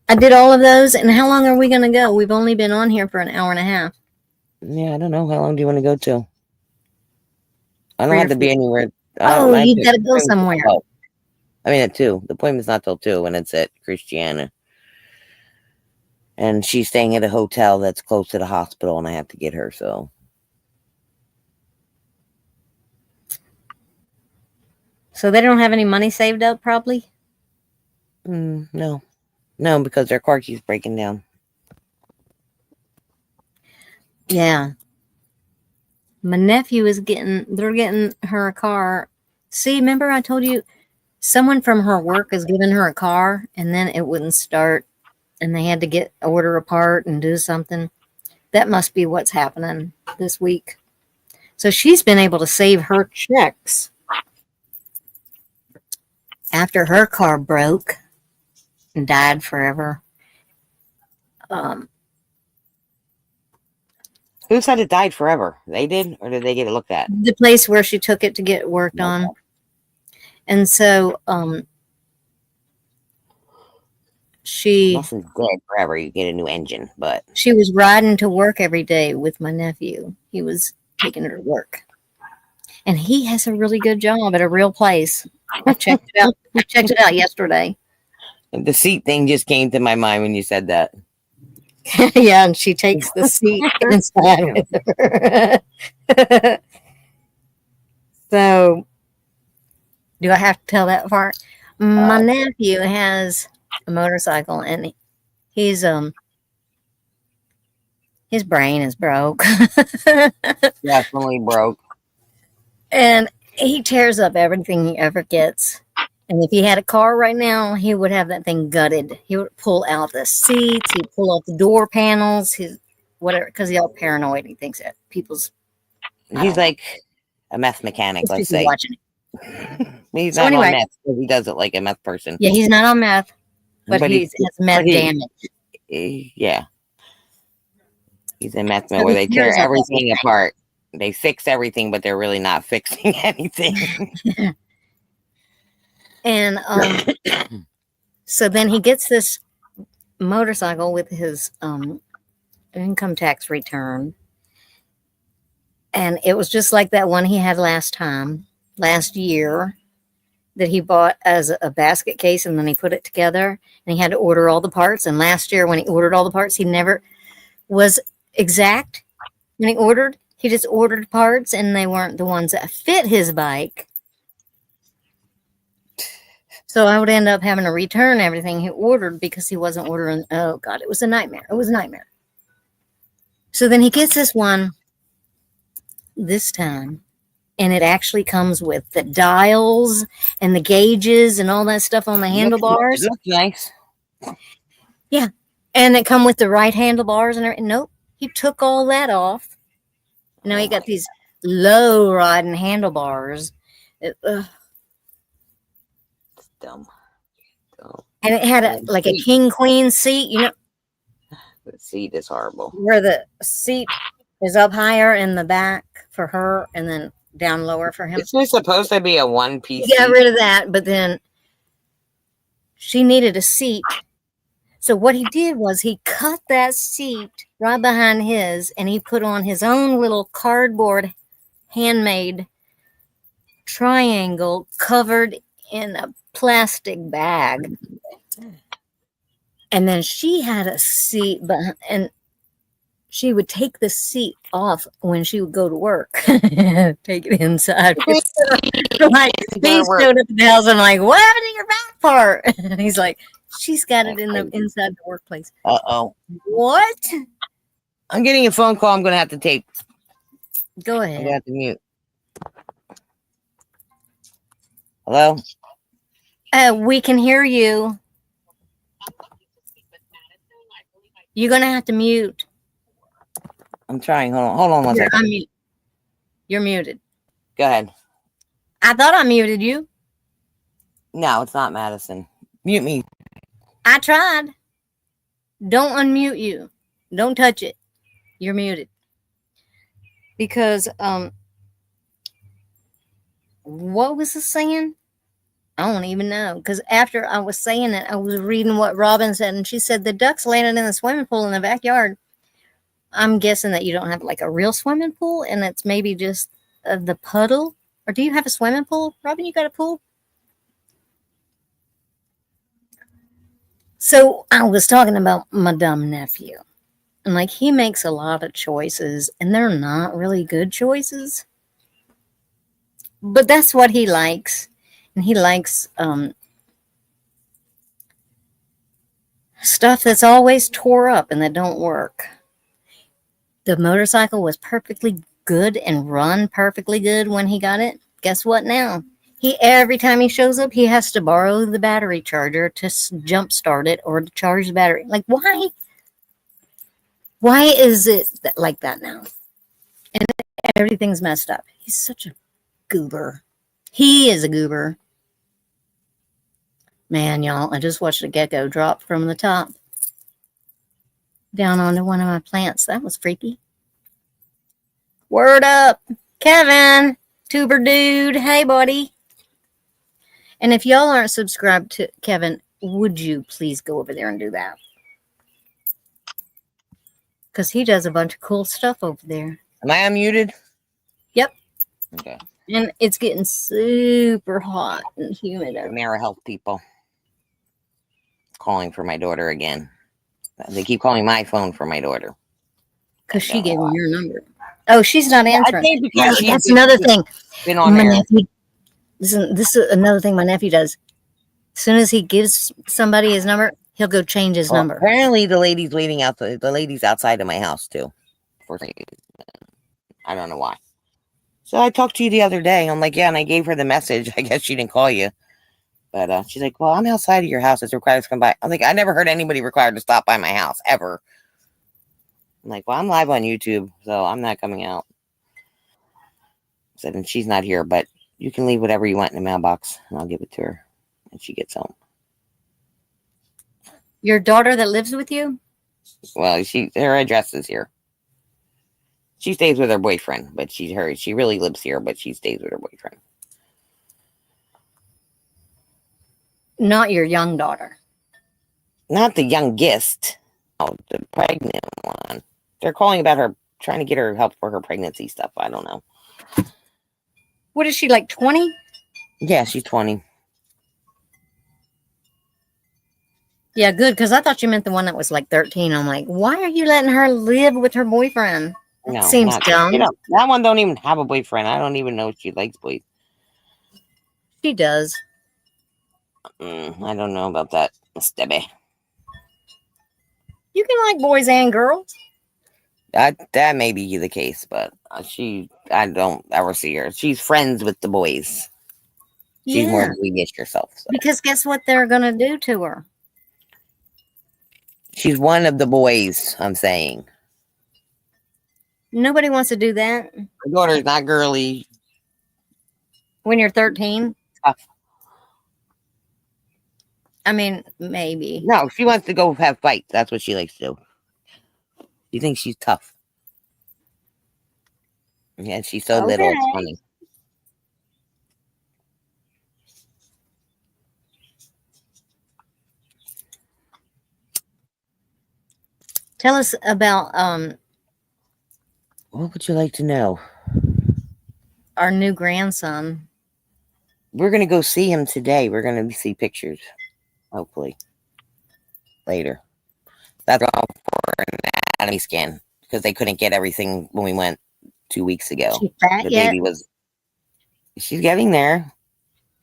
I did all of those. And how long are we going to go? We've only been on here for an hour and a half. Yeah, I don't know. How long do you want to go to? I don't 3 or have to be 4. anywhere. Oh, you got to go somewhere. I mean, at 2. The appointment's not till 2 when it's at Christiana. And she's staying at a hotel that's close to the hospital, and I have to get her, so. So they don't have any money saved up, probably? No. No, because their car keeps breaking down. Yeah. My nephew they're getting her a car. See, remember I told you someone from her work is giving her a car and then it wouldn't start and they had to order a part and do something. That must be what's happening this week. So she's been able to save her checks after her car broke and died forever. Who said it died forever? They did, or did they get it looked at? The place where she took it to get worked on. And so Nothing's dead forever. You get a new engine, but she was riding to work every day with my nephew. He was taking her to work. And he has a really good job at a real place. I checked it out. I checked it out yesterday. the seat thing just came to my mind when you said that. Yeah, and she takes the seat inside with her. So, do I have to tell that part? My nephew has a motorcycle, and he's his brain is broke. Definitely broke. And he tears up everything he ever gets. And if he had a car right now, he would have that thing gutted. He would pull out the seats, he'd pull out the door panels, his whatever, because he's all paranoid. He thinks that people's. He's like a meth mechanic, let's say. Watching He's So not anyway. on meth, but he does it like a meth person. Yeah, he's not on meth, but he has meth damage. Yeah. He's a meth man So where he they tear tears up everything apart. They fix everything, but they're really not fixing anything. And so then he gets this motorcycle with his income tax return. And it was just like that one he had last year, that he bought as a basket case, and then he put it together, and he had to order all the parts. And last year when he ordered all the parts, he never was exact when he ordered. He just ordered parts, and they weren't the ones that fit his bike. So I would end up having to return everything he ordered because he wasn't ordering. Oh God, it was a nightmare. It was a nightmare. So then he gets this one this time, and it actually comes with the dials and the gauges and all that stuff on the It handlebars. looks nice. Yeah, and it come with the right handlebars and everything. Nope, he took all that off. Now you got these low riding handlebars. Ugh. It's dumb. And it had like a king queen seat, you know, The seat is horrible. where the seat is up higher in the back for her and then down lower for him. Isn't it supposed to be a one-piece He got seat? rid of that, but then she needed a seat. So what he did was he cut that seat right behind his and he put on his own little cardboard handmade triangle covered in a plastic bag. And then she had a seat behind, and she would take the seat off when she would go to work. Take it inside. Like, he showed up at the house. I'm like, what happened to your back part? And he's like, she's got it in the inside the workplace. Uh-oh. What? I'm getting a phone call. I'm going to have to tape. Go I'm going to ahead. have to mute. Hello? We can hear you. You're gonna have to mute. I'm trying. Hold on one second. You're muted. Go ahead. I thought I muted you. No, it's not Madison. Mute me. I tried. Don't unmute you. Don't touch it. You're muted. Because what was the saying? I don't even know. Because after I was saying it, I was reading what Robin said, and she said the ducks landed in the swimming pool in the backyard. I'm guessing that you don't have like a real swimming pool, and it's maybe just the puddle. Or do you have a swimming pool? Robin, you got a pool? So I was talking about my dumb nephew. And like he makes a lot of choices, and they're not really good choices. But that's what he likes. And he likes stuff that's always tore up and that don't work. The motorcycle was perfectly good and run perfectly good when he got it. Guess what now? Every time he shows up, he has to borrow the battery charger to jump start it or to charge the battery. Like, why? Why is it like that now? And everything's messed up. He's such a goober. He is a goober. Man, y'all, I just watched a gecko drop from the top down onto one of my plants. That was freaky. Word up, Kevin, tuber dude. Hey, buddy. And if y'all aren't subscribed to Kevin, would you please go over there and do that? Because he does a bunch of cool stuff over there. Am I unmuted? Yep. Okay. And it's getting super hot and humid. Mara Health people calling for my daughter again. They keep calling my phone for my daughter. Because she gave me your number. Oh, she's not answering. I think because that's another thing. Been on my there. nephew, this is another thing my nephew does. As soon as he gives somebody his number, he'll go change his number. Apparently, the lady's waiting out. The lady's outside of my house too. I don't know why. So I talked to you the other day. I'm like, yeah, and I gave her the message. I guess she didn't call you. But she's like, well, I'm outside of your house. It's required to come by. I'm like, I never heard anybody required to stop by my house, ever. I'm like, well, I'm live on YouTube, so I'm not coming out. I said, and she's not here, but you can leave whatever you want in the mailbox, and I'll give it to her when she gets home. Your daughter that lives with you? Well, her address is here. She stays with her boyfriend, but she really lives here, but she stays with her boyfriend. Not your young daughter. Not the youngest. Oh, the pregnant one. They're calling about her, trying to get her help for her pregnancy stuff. I don't know. What is she, like 20? Yeah, she's 20. Yeah, good, because I thought you meant the one that was like 13. I'm like, why are you letting her live with her boyfriend? No, seems dumb. You know, that one don't even have a boyfriend. I don't even know if she likes boys. She does. I don't know about that, Miss Debbie. You can like boys and girls. That may be the case, but I don't ever see her. She's friends with the boys. She's more Yeah. boyish herself. So Because guess what they're going to do to her? she's one of the boys. I'm saying Nobody wants to do that her daughter's not girly. when you're 13. Tough. I mean, maybe. No, she wants to go have fights. That's what she likes to do. She thinks she's tough. Yeah, she's so little. It's Okay. funny. Tell us about What would you like to know? our new grandson. We're gonna go see him today. We're gonna see pictures, hopefully later. That's all for an anatomy scan because they couldn't get everything when we went 2 weeks ago. She fat The yet? baby was. She's getting there.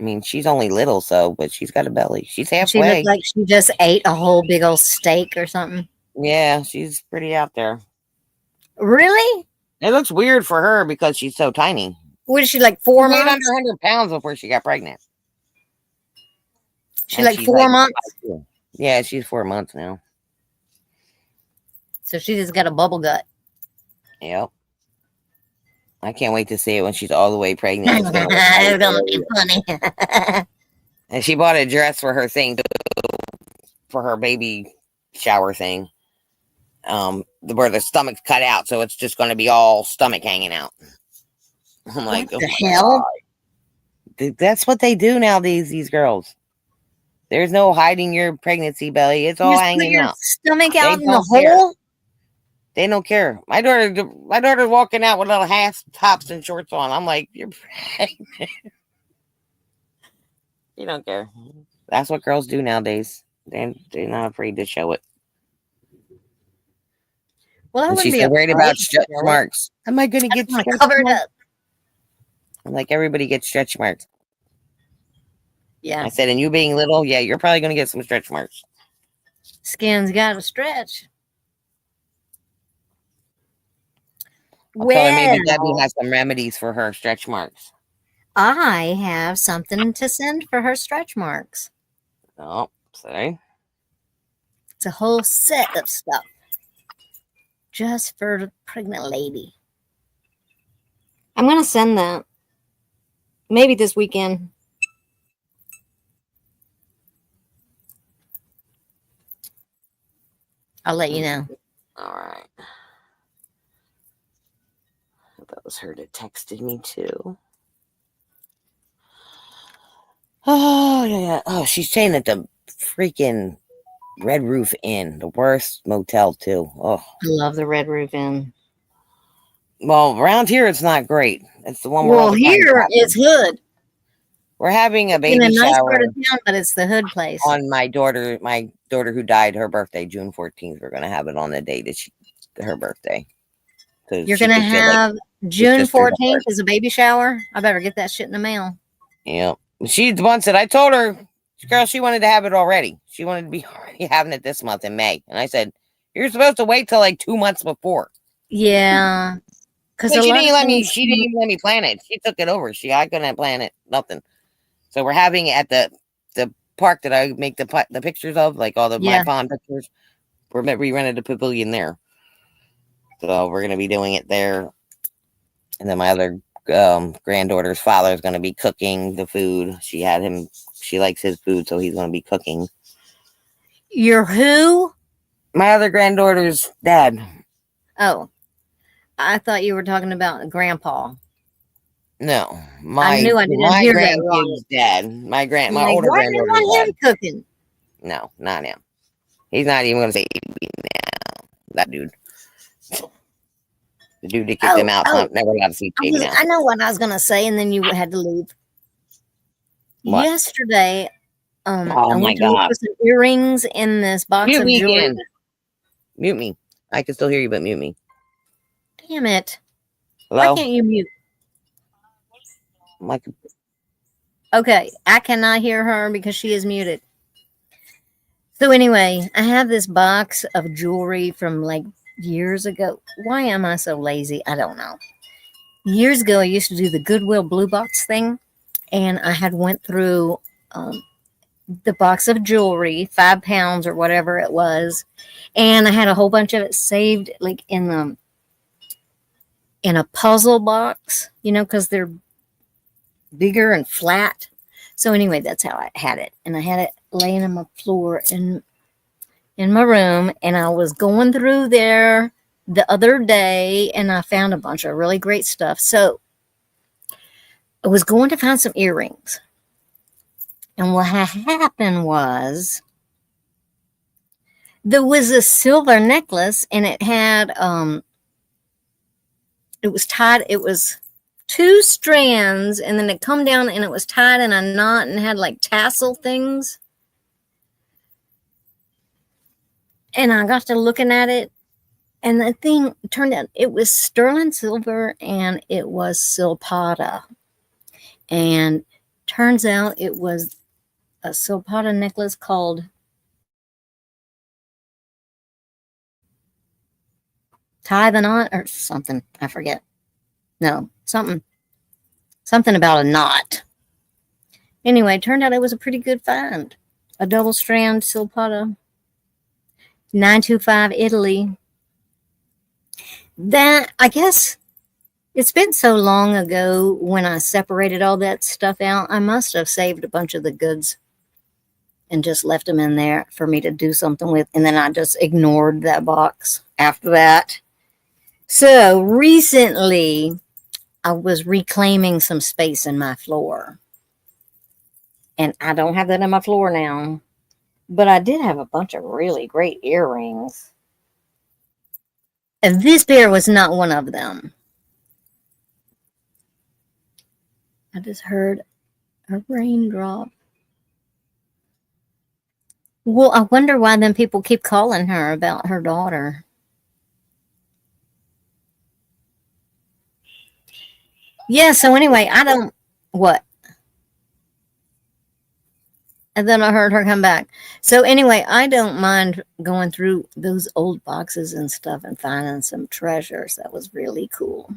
I mean, she's only little, but she's got a belly. She's She looked halfway. like she just ate a whole big old steak or something. Yeah, she's pretty out there. Really? It looks weird for her because she's so tiny. What is she, like 4 She weighed months? under 100 pounds before she got pregnant. She And like she's 4 months? 5'2". Yeah, she's 4 months now. So she just got a bubble gut. Yep. I can't wait to see it when she's all the way pregnant. It's gonna be funny. And she bought a dress for her thing, for her baby shower thing. Where the stomach's cut out, so it's just going to be all stomach hanging out. I'm like, What the hell? That's what they do nowadays. These girls. There's no hiding your pregnancy belly. It's You all just put hanging your out. stomach out in the don't care. hole? They don't care. My daughter's walking out with little half tops and shorts on. I'm like, you're pregnant. You don't care. That's what girls do nowadays. They're not afraid to show it. Well, I And wouldn't she's be so worried afraid about to stretch show it. marks. Am I going to I get just want to stretch cover it marks? up. I'm like, everybody gets stretch marks. Yeah. I said, and you being little, yeah, you're probably going to get some stretch marks. Skin's got to stretch. I'll tell her maybe Debbie Well, has some remedies for her stretch marks. I have something to send for her stretch marks. Oh, sorry. It's a whole set of stuff just for the pregnant lady. I'm going to send that maybe this weekend. I'll let you know. All right. That was her that texted me too. Oh, yeah. Oh, she's staying at the freaking Red Roof Inn, the worst motel too. Oh, I love the Red Roof Inn. well, around here it's not great. It's the one Well, here it's hood. We're having a In baby a nice part shower of town, but it's the hood place. on my daughter who died, her birthday, June 14th. We're gonna have it on the day that her birthday. So You're she going to could feel like have June sister's heart. 14th as a baby shower? I better get that shit in the mail. Yeah. She's the one said, I told her, girl, she wanted to have it already. She wanted to be already having it this month in May. And I said, you're supposed to wait till like 2 months before. Yeah. Because She didn't even let me plan it. She took it over. I couldn't plan it. Nothing. So we're having it at the park that I make the pictures of, like all the my pond pictures. We rented a pavilion there. So we're gonna be doing it there. And then my other granddaughter's father is going to be cooking the food. She likes his food, so he's going to be cooking. Your who? My other granddaughter's dad. Oh, I thought you were talking about grandpa. No, I knew I didn't hear that wrong. grandkid's dad. My older Why do you granddaughter's want dad. him cooking? No, not him. He's not even going to say now. That dude. The dude that kicked him out. Never allowed to see baby now. I know what I was going to say, and then you had to leave. What? Yesterday, I my went to look God. for some earrings in this box of jewelry. Again. Mute me. I can still hear you, but mute me. Damn it. Hello? Why can't you mute? Okay, I cannot hear her because she is muted. So anyway, I have this box of jewelry from like years ago. Why am I so lazy? I don't know. Years ago, I used to do the Goodwill Blue Box thing, and I had went through um, the box of jewelry, 5 pounds or whatever it was, and I had a whole bunch of it saved, like in a puzzle box, because they're bigger and flat. So anyway, that's how I had it, and I had it laying on my floor in my room, and I was going through there the other day, and I found a bunch of really great stuff. So I was going to find some earrings, and what happened was there was a silver necklace, and it had it was tied. It was two strands, and then it come down, and it was tied in a knot, and had like tassel things. And I got to looking at it, and the thing turned out it was sterling silver, and it was silpata. And turns out it was a silpata necklace called Tie the Knot or something. I forget. No, something about a knot. Anyway, turned out it was a pretty good find. A double strand silpata, 925 Italy. That, I guess, it's been so long ago when I separated all that stuff out. I must have saved a bunch of the goods and just left them in there for me to do something with. And then I just ignored that box after that. So recently, I was reclaiming some space in my floor. And I don't have that in my floor now. But I did have a bunch of really great earrings. And this pair was not one of them. I just heard a raindrop. Well, I wonder why then people keep calling her about her daughter. Yeah, so anyway, I don't. What? And then I heard her come back. So anyway, I don't mind going through those old boxes and stuff and finding some treasures. That was really cool.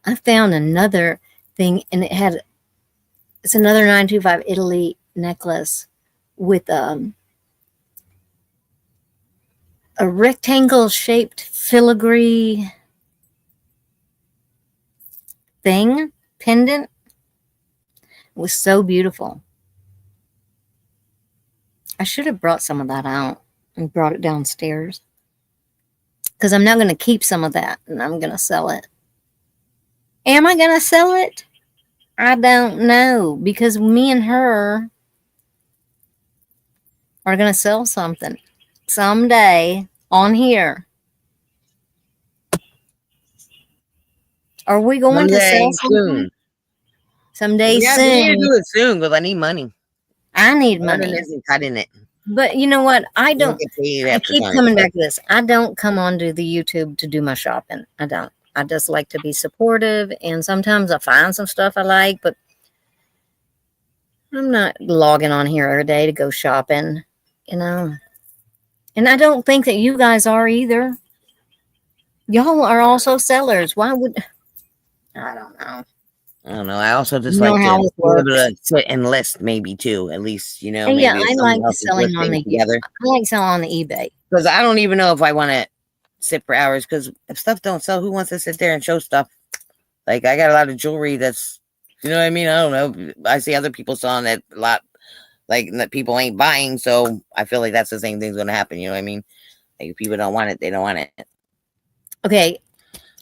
I found another thing, and it's another 925 Italy necklace with a rectangle shaped filigree thing, pendant. It was so beautiful. I should have brought some of that out and brought it downstairs, because I'm not going to keep some of that, and I'm going to sell it. Am I going to sell it? I don't know, because me and her are going to sell something someday on here. Are we going to sell something? Someday Yeah, soon. we need to do it soon because I need money. I need money. Isn't cutting it. But you know what? I We'll don't. get paid I after keep time. coming back to this. I don't come onto the YouTube to do my shopping. I don't. I just like to be supportive, and sometimes I find some stuff I like, but I'm not logging on here every day to go shopping, you know. And I don't think that you guys are either. Y'all are also sellers. Why would I don't know. I don't know. I also just You know like how to it be able works. to sit and list, maybe too. At least And maybe yeah, if I someone like else is selling on listening the together. I like selling on the eBay. Because I don't even know if I want to sit for hours. Because if stuff don't sell, who wants to sit there and show stuff? Like I got a lot of jewelry that's, you know what I mean? I don't know. I see other people selling it a lot, like that people ain't buying. So I feel like that's the same thing's going to happen. You know what I mean? Like if people don't want it, they don't want it. Okay,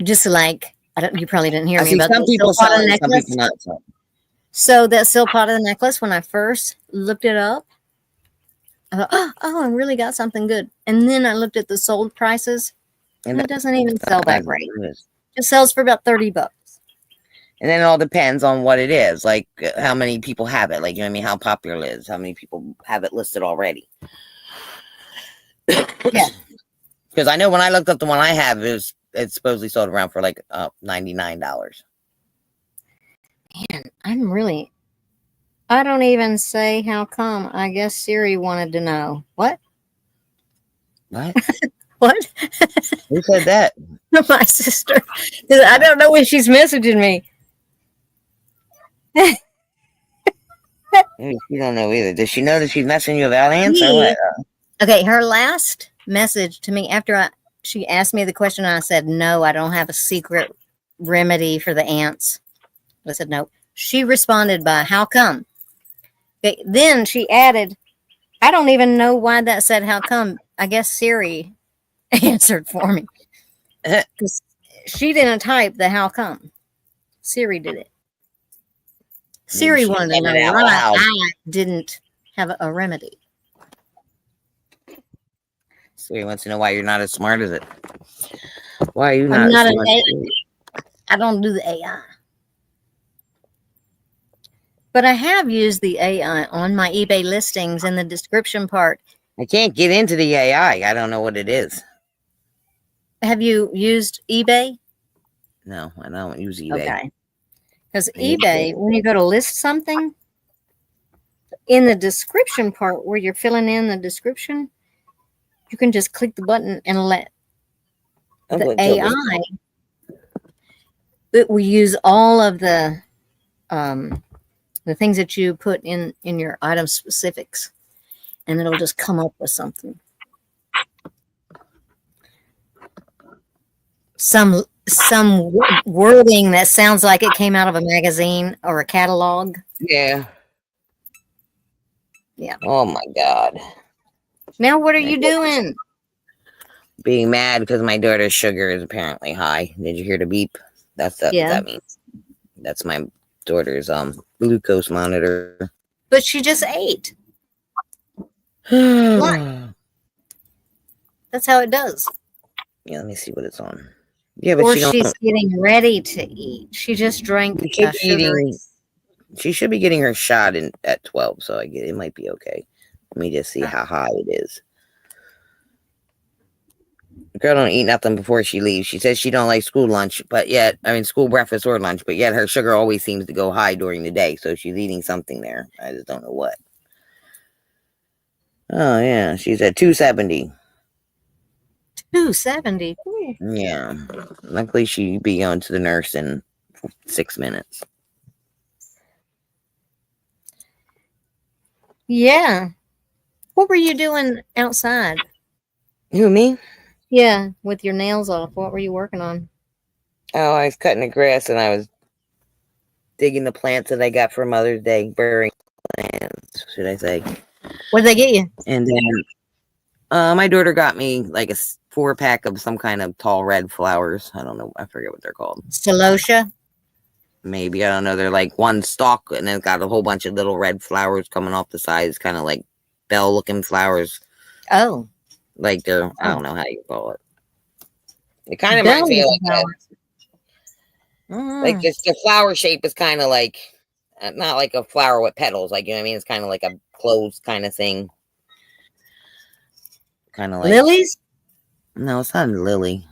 just like you probably didn't hear I me see about some the people silpata selling, some necklace. people not selling. So that silpata necklace, when I first looked it up, I thought, oh, I really got something good. And then I looked at the sold prices, and it doesn't even sell that great. It just sells for about $30. And then it all depends on what it is, like how many people have it, like, you know what I mean, how popular it is, how many people have it listed already. Yeah. Because I know when I looked up the one I have, it's supposedly sold around for like $99. Man, I'm really I don't even say how come. I guess Siri wanted to know. What? What? What? Who said that? My sister. 'Cause I don't know when she's messaging me. Maybe she don't know either. Does she know that she's messing you about ants or what? She, okay, her last message to me after she asked me the question, and I said, no, I don't have a secret remedy for the ants. I said, no. She responded by, how come? Okay, then she added, I don't even know why that said, how come? I guess Siri answered for me. Because she didn't type the how come. Siri did it. Maybe Siri she wanted to said know it out why loud. I didn't have a remedy. Siri wants to know why you're not as smart as it. Why are you I'm not as not an smart as it? I don't do the AI. But I have used the AI on my eBay listings in the description part. I can't get into the AI. I don't know what it is. Have you used eBay? No, I don't use eBay. Okay. Because I use eBay, when you go to list something, in the description part where you're filling in the description, you can just click the button and let the AI, it will use all of the things that you put in your item specifics, and it'll just come up with something. Some wording that sounds like it came out of a magazine or a catalog. Yeah. Yeah. Oh my God. Now what are you doing? Being mad because my daughter's sugar is apparently high. Did you hear the beep? That's what Yeah. that means. That's my daughter's glucose monitor. But she just ate. Yeah, That's how it does. let me see what it's on. Yeah, but Or she don't. she's getting ready to eat. She just drank She should a be sugar. eating. She should be getting her shot in at 12, so I get it might be okay. Let me just see how high it is. The girl don't eat nothing before she leaves. She says she don't like school lunch, but yet, I mean, school breakfast or lunch, but yet her sugar always seems to go high during the day. So she's eating something there. I just don't know what. Oh yeah, she's at 270. 270. Yeah, luckily she be going to the nurse in 6 minutes. Yeah. What were you doing outside? Who, me? Yeah, with your nails off. What were you working on? Oh, I was cutting the grass and I was digging the plants that I got for Mother's Day, burying plants, should I say? What did they get you? And then my daughter got me like a 4-pack of some kind of tall red flowers. I don't know. I forget what they're called. Celosia? Maybe, I don't know. They're like one stalk and then got a whole bunch of little red flowers coming off the sides, kind of like bell looking flowers. Oh. Like they're, I don't know how you call it. It kind of reminds me of like just the flower shape is kind of like not like a flower with petals, like, you know what I mean? It's kind of like a closed kind of thing. Kind of like lilies? No, it's not a lily.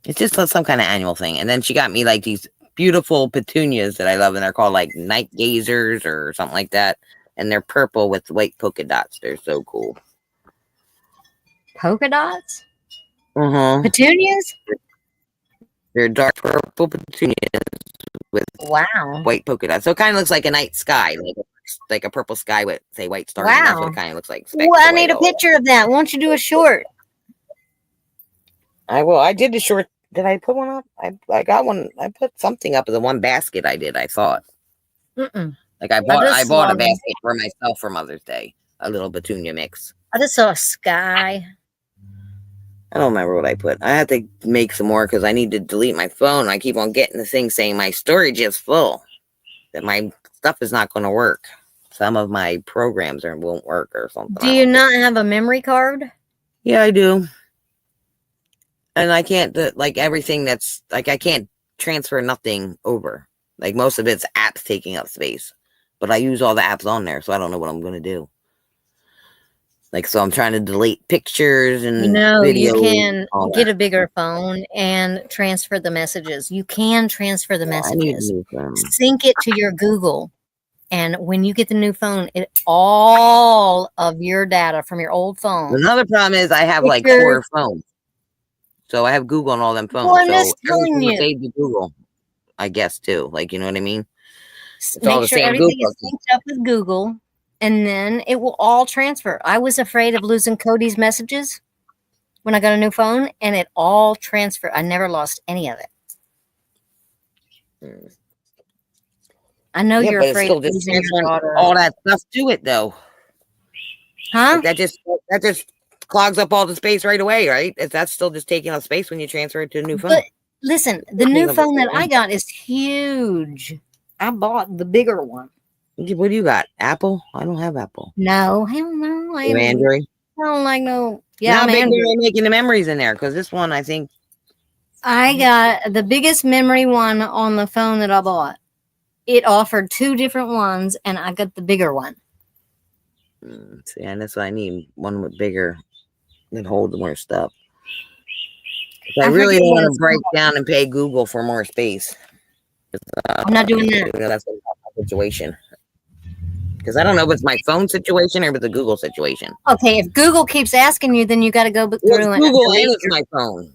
It's just some kind of annual thing. And then she got me like these beautiful petunias that I love, and they're called like night gazers or something like that. And they're purple with white polka dots. They're so cool. Polka dots? Uh-huh. Petunias? They're dark purple petunias with white polka dots. So it kind of looks like a night sky, like a purple sky with, say, white stars. Wow. And that's what it kind of looks like. Well, I need a picture of that. Won't you do a short? I will. I did the short. Did I put one up? I got one. I put something up in the one basket I did, I thought. Like I bought a basket for myself for Mother's Day. A little petunia mix. I just saw a sky. I don't remember what I put. I have to make some more because I need to delete my phone. I keep on getting the thing saying my storage is full. That my stuff is not going to work. Some of my programs won't work or something. Do you not have a memory card? Yeah, I do. And I can't, like everything that's, like I can't transfer nothing over. Like most of it's apps taking up space. But I use all the apps on there, so I don't know what I'm going to do. Like, so I'm trying to delete pictures and videos. You can get a bigger phone and transfer the messages. You can transfer the messages. Sync it to your Google And when you get the new phone, all of your data from your old phone. Another problem is I have like 4 phones. So I have Google on all them phones. Well, I'm so just telling everything is you. saved to Google, I guess, too. Like, you know what I mean? It's all Make the sure same everything Google. is synced up with Google, and then it will all transfer. I was afraid of losing Cody's messages when I got a new phone, and it all transferred. I never lost any of it. I know Yeah, you're but it's afraid of still just losing your transferring daughter. all that stuff to it, though. Huh? Like that just clogs up all the space right away, right? That's still just taking up space when you transfer it to a new phone. But listen, the new phone that I got is huge. I bought the bigger one. What do you got? Apple? I don't have Apple. No, hell no. You Android? I don't like no. Yeah, Now, I'm big Android. are they making the memories in there? Because this one, I think. I got the biggest memory one on the phone that I bought. It offered 2 different ones, and I got the bigger one. See, and that's what I need. One with bigger that holds more stuff. I really don't want to break down and pay Google for more space. I'm not doing that. That's a situation. Because I don't know if it's my phone situation or if it's a Google situation. Okay, if Google keeps asking you, then you got to go through It's and Google and it's my phone.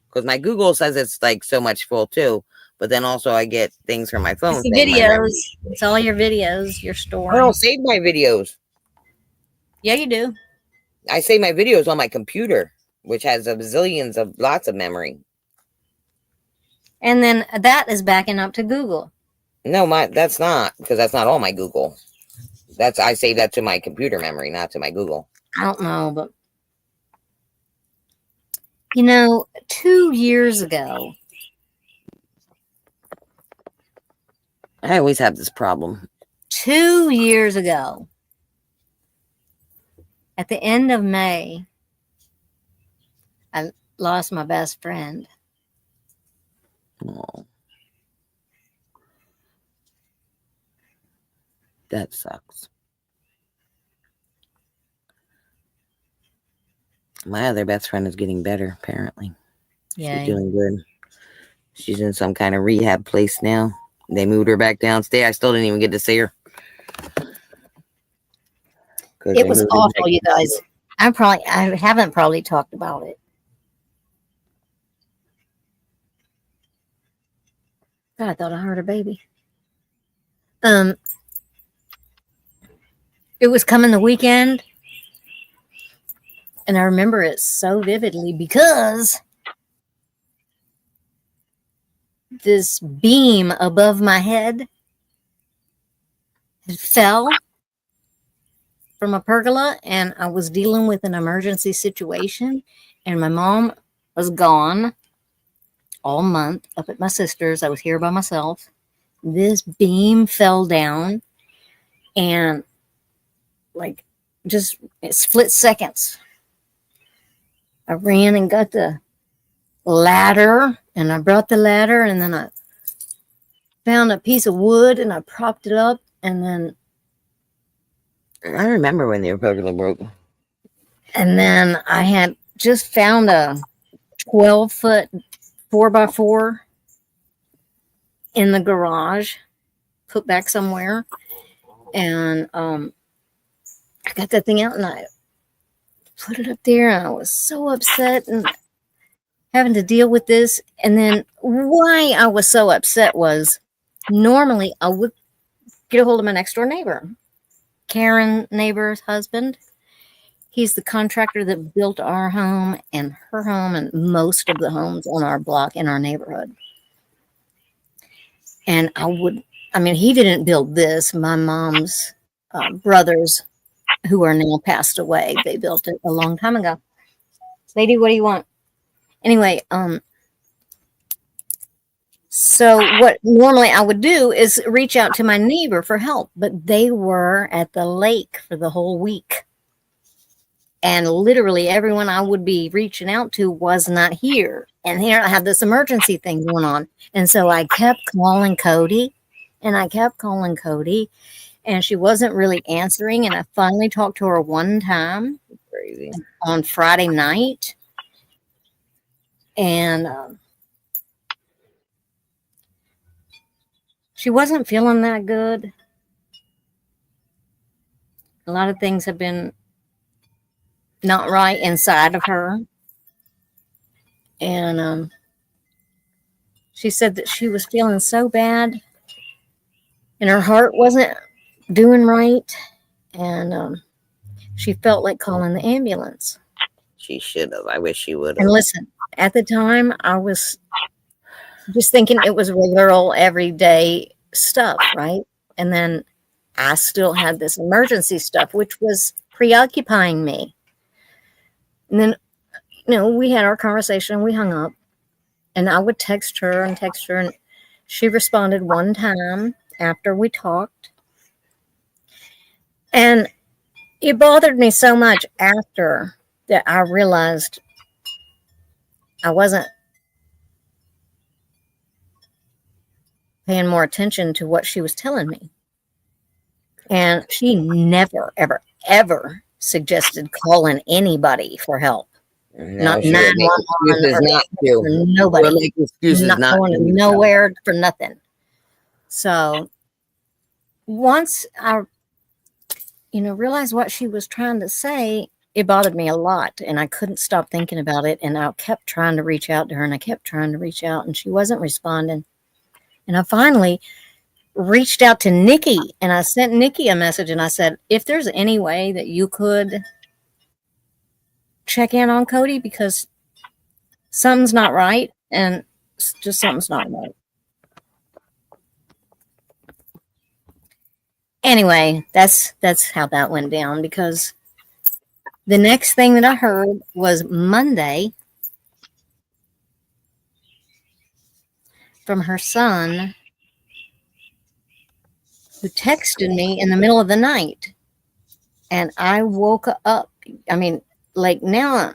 Because my Google says it's like so much full too. But then also I get things from my phone. It's the videos. It's all your videos, your story. I don't save my videos. Yeah, you do. I save my videos on my computer, which has a bazillions of lots of memory. And then that is backing up to Google. No, that's not, because that's not all my Google. I save that to my computer memory, not to my Google. I don't know, but 2 years ago, I always have this problem. 2 years ago, at the end of May, I lost my best friend. Oh. That sucks. My other best friend is getting better, apparently. Yeah. She's doing good. She's in some kind of rehab place now. They moved her back downstairs. I still didn't even get to see her. It was awful, you guys. I haven't probably talked about it. God, I thought I heard a baby. It was coming the weekend, and I remember it so vividly because this beam above my head fell from a pergola, and I was dealing with an emergency situation, and my mom was gone all month up at my sister's. I was here by myself. This beam fell down, and like just split seconds, I ran and got the ladder, and I brought the ladder, and then I found a piece of wood and I propped it up, and then I remember when the pergola broke. And then I had just found a 12-foot 4x4 in the garage, put back somewhere. And I got that thing out and I put it up there, and I was so upset and having to deal with this. And then why I was so upset was normally I would get a hold of my next door neighbor, Karen neighbor's husband. He's the contractor that built our home and her home and most of the homes on our block in our neighborhood. And he didn't build this. My mom's brothers, who are now passed away, they built it a long time ago. Lady, what do you want? Anyway, so what normally I would do is reach out to my neighbor for help, but they were at the lake for the whole week. And literally everyone I would be reaching out to was not here. And here I have this emergency thing going on. And so I kept calling Cody, and and she wasn't really answering. And I finally talked to her one time on Friday night. And she wasn't feeling that good. A lot of things have been not right inside of her. And she said that she was feeling so bad and her heart wasn't doing right. And she felt like calling the ambulance. She should have. I wish she would And have. listen, at the time, I was just thinking it was regular old everyday stuff, right? And then I still had this emergency stuff, which was preoccupying me. And then, we had our conversation, we hung up, and I would text her, and she responded one time after we talked. And it bothered me so much after that I realized I wasn't paying more attention to what she was telling me. And she never, ever, ever suggested calling anybody for help. No, Not she would make 911 excuses or not to. for She would nobody. make excuses Not not going to. nowhere for nothing. So once I, realized what she was trying to say, it bothered me a lot. And I couldn't stop thinking about it. And I kept trying to reach out to her and I kept trying to reach out and she wasn't responding. And I finally reached out to Nikki and I sent Nikki a message and I said, if there's any way that you could check in on Cody because something's not right and just something's not right. Anyway, that's how that went down because the next thing that I heard was Monday from her son who texted me in the middle of the night and I woke up. I mean, like now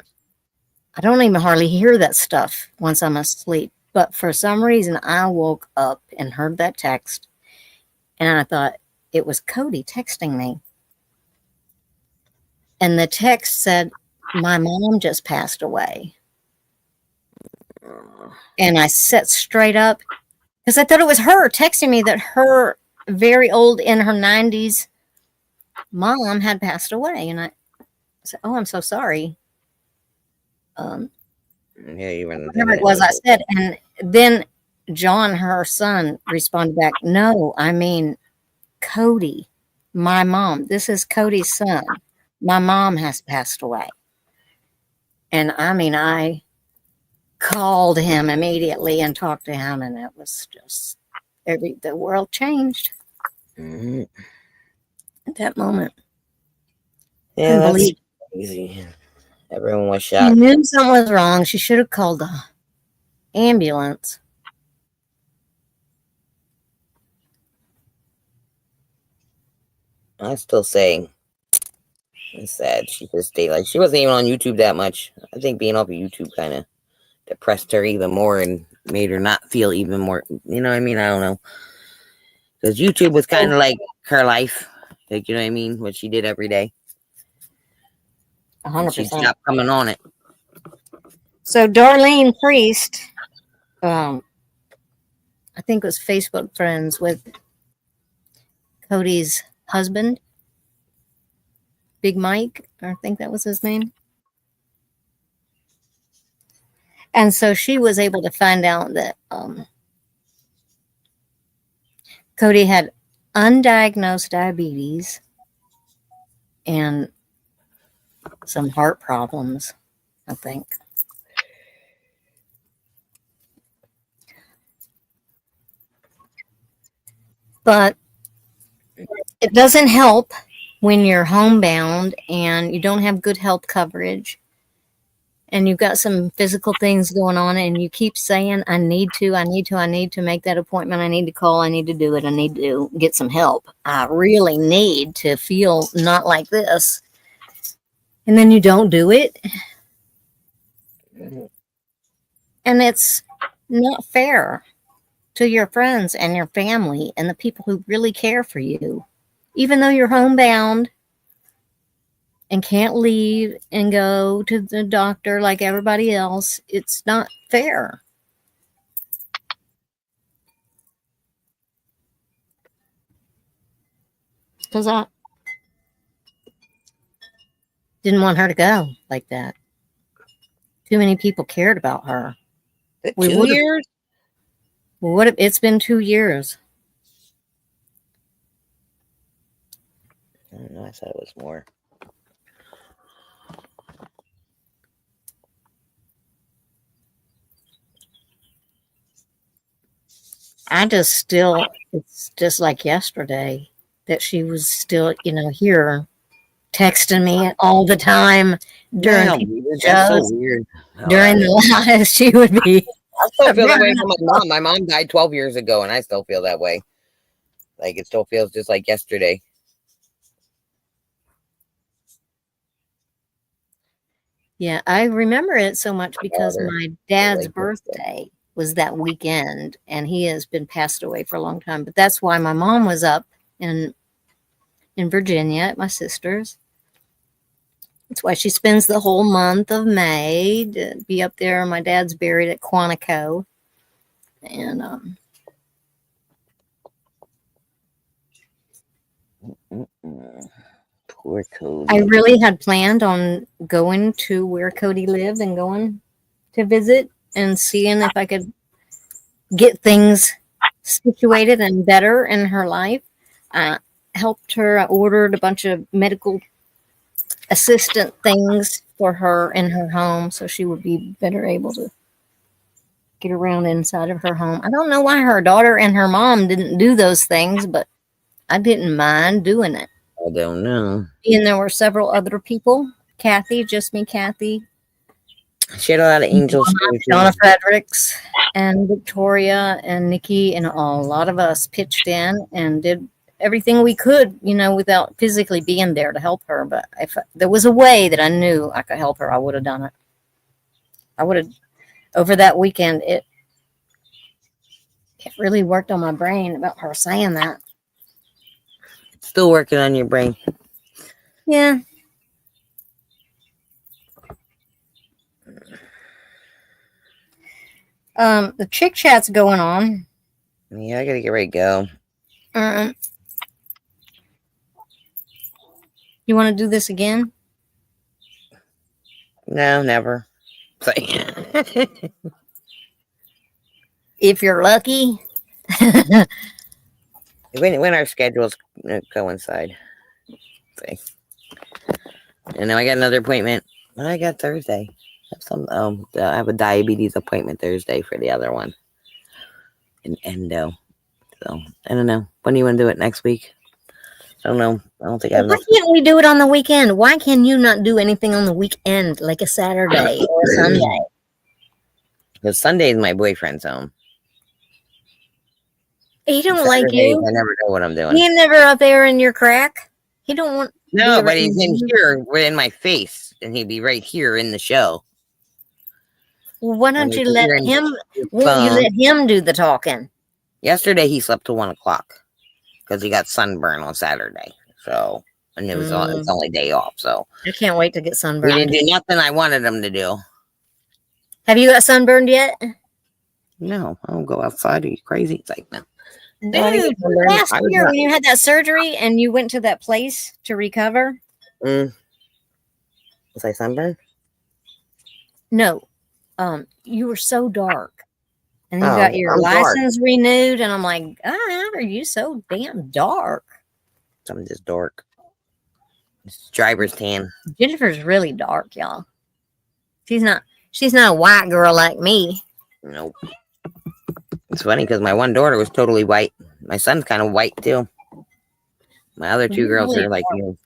I don't even hardly hear that stuff once I'm asleep. But for some reason, I woke up and heard that text, and I thought it was Cody texting me. And the text said, my mom just passed away. And I sat straight up because I thought it was her texting me that her very old, in her 90s, mom had passed away. And I said, oh, I'm so sorry. Yeah, you were Whatever it was I said. And then John, her son, responded back, no, I mean Cody, my mom. This is Cody's son. My mom has passed away. And I mean, I called him immediately and talked to him, and it was just the world changed at that moment. Yeah, that's crazy. Everyone was She shocked. knew something was wrong. She should have called the ambulance. I'm still saying it's sad. She just stayed like she wasn't even on YouTube that much. I think being off of YouTube kind of depressed her even more and made her not feel even more. You know what I mean? I don't know. Because YouTube was kind of like her life. Like, you know what I mean? What she did every day. 100%. She stopped coming on it. So Darlene Priest, I think was Facebook friends with Cody's husband, Big Mike, I think that was his name. And so she was able to find out that Cody had undiagnosed diabetes and some heart problems, I think. But it doesn't help when you're homebound and you don't have good health coverage and you've got some physical things going on and you keep saying, I need to make that appointment. I need to call. I need to do it. I need to get some help. I really need to feel not like this. And then you don't do it. And it's not fair to your friends and your family and the people who really care for you. Even though you're homebound and can't leave and go to the doctor like everybody else, it's not fair. because I didn't want her to go like that. Too many people cared about her. We 2 years? What if it's been 2 years? I don't know. I thought it was more. It's just like yesterday that she was still, here texting me all the time during Weird. That's so shows. weird. During the lives, she would be. I still feel that way for my mom. My mom died 12 years ago, and I still feel that way. Like, it still feels just like yesterday. Yeah, I remember it so much because Daughter, my dad's like, birthday was that weekend, and he has been passed away for a long time. But that's why my mom was up in Virginia at my sister's. That's why she spends the whole month of May to be up there. My dad's buried at Quantico, and poor Cody. I really had planned on going to where Cody lived and going to visit and seeing if I could get things situated and better in her life. I helped her. I ordered a bunch of medical assistant things for her in her home so she would be better able to get around inside of her home. I don't know why her daughter and her mom didn't do those things, but I didn't mind doing it. I don't know. And there were several other people. Kathy, just me, Kathy. She had a lot of angels. Donna Fredericks and Victoria and Nikki and a lot of us pitched in and did everything we could, without physically being there to help her. But if there was a way that I knew I could help her, I would have done it. I would have, over that weekend, it really worked on my brain about her saying that. Still working on your brain. Yeah. The chick chat's going on. Yeah, I gotta get ready to go. You want to do this again? No, never. If you're lucky. when our schedules coincide. See. And then I got another appointment. What I got Thursday? I have a diabetes appointment Thursday for the other one. An endo. So I don't know. When do you want to do it next week? I don't know. I don't think I have Why can't we do it on the weekend? Why can you not do anything on the weekend, like a Saturday or a Sunday? Because Sunday is my boyfriend's home. He don't like you. I never know what I'm doing. He never up there in your crack. He don't want. No, but he's in here, in my face, and he'd be right here in the show. Well, why don't you let him? Won't you let him do the talking? Yesterday he slept till 1 o'clock because he got sunburn on Saturday. So, and it was his only day off. So I can't wait to get sunburned. We didn't do nothing I wanted him to do. Have you got sunburned yet? No, I don't go outside. Are you crazy? It's like no. Dude, last year when you had that surgery and you went to that place to recover. Was I sunburned? No. You were so dark. And you got your license renewed, and I'm like, how are you so damn dark? I'm just dark. It's driver's tan. Jennifer's really dark, y'all. She's not a white girl like me. Nope. It's funny because my one daughter was totally white. My son's kind of white too. My other two girls are like you.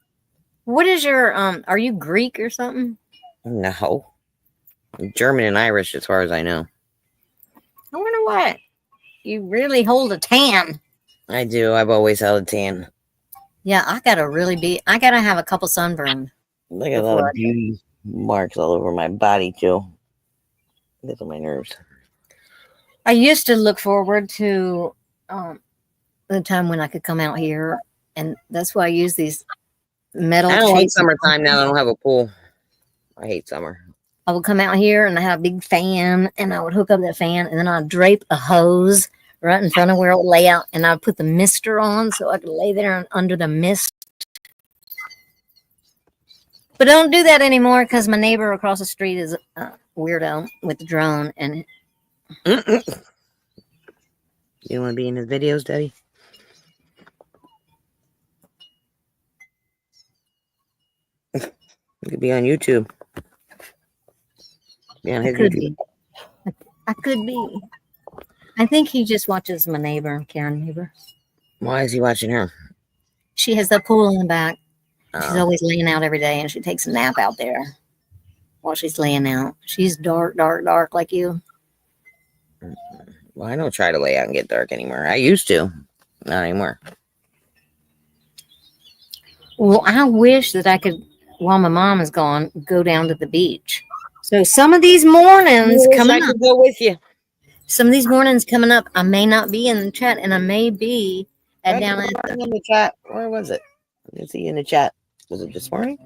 What is your are you Greek or something? No. I'm German and Irish as far as I know. I wonder what. You really hold a tan. I do. I've always held a tan. Yeah, I gotta have a couple sunburn. I got a lot of beauty marks all over my body too. Those are my nerves. I used to look forward to the time when I could come out here, and that's why I use these metal. I don't like summertime now. I don't have a pool. I hate summer. I would come out here and I have a big fan, and I would hook up that fan, and then I'd drape a hose right in front of where it would lay out, and I'd put the mister on so I could lay there under the mist But don't do that anymore because my neighbor across the street is a weirdo with the drone. And Mm-mm. You want to be in his videos, Daddy? You could be on YouTube. Be on I his could YouTube. be. I could be. I think he just watches my neighbor, Karen neighbor. Why is he watching her? She has the pool in the back. She's Oh. always laying out every day, and she takes a nap out there while she's laying out. She's dark, dark, dark like you. Well, I don't try to lay out and get dark anymore. I used to. Not anymore. Well, I wish that I could, while my mom is gone, go down to the beach. So some of these mornings coming up, go with you. some of these mornings coming up, I may not be in the chat, and I may be at down at the. In the chat. Where was it? I didn't see you in the chat. Was it this morning?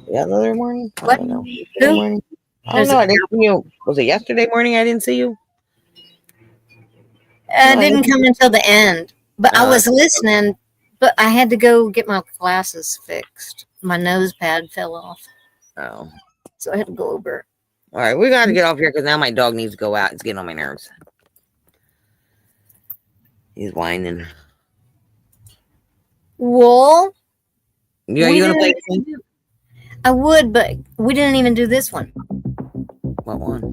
The other morning? I What? don't know. Who? Morning? I don't know. I didn't see you. Was it yesterday morning? I didn't see you. I didn't come until the end, but I was listening. But I had to go get my glasses fixed. My nose pad fell off, Oh. so I had to go over it. All right, we got to get off here because now my dog needs to go out. It's getting on my nerves. He's whining. Well, Yeah, you gonna play? I would, but we didn't even do this one. What one?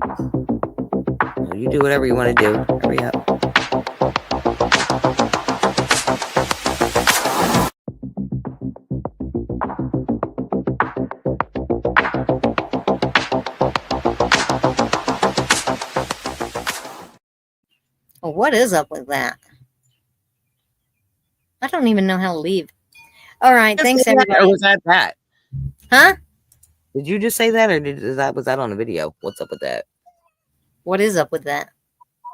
Well, you do whatever you want to do. Hurry up. Well, what is up with that? I don't even know how to leave. All right, thanks everybody. Or was that? Huh? Did you just say that, or was that on the video? What's up with that? What is up with that?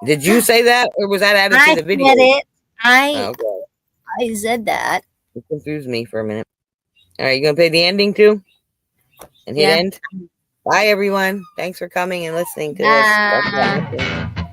Did you say that, or was that added to the video? I said it. Okay. I said that. It confused me for a minute. All right, you gonna play the ending too? And hit end? Bye, everyone. Thanks for coming and listening to us.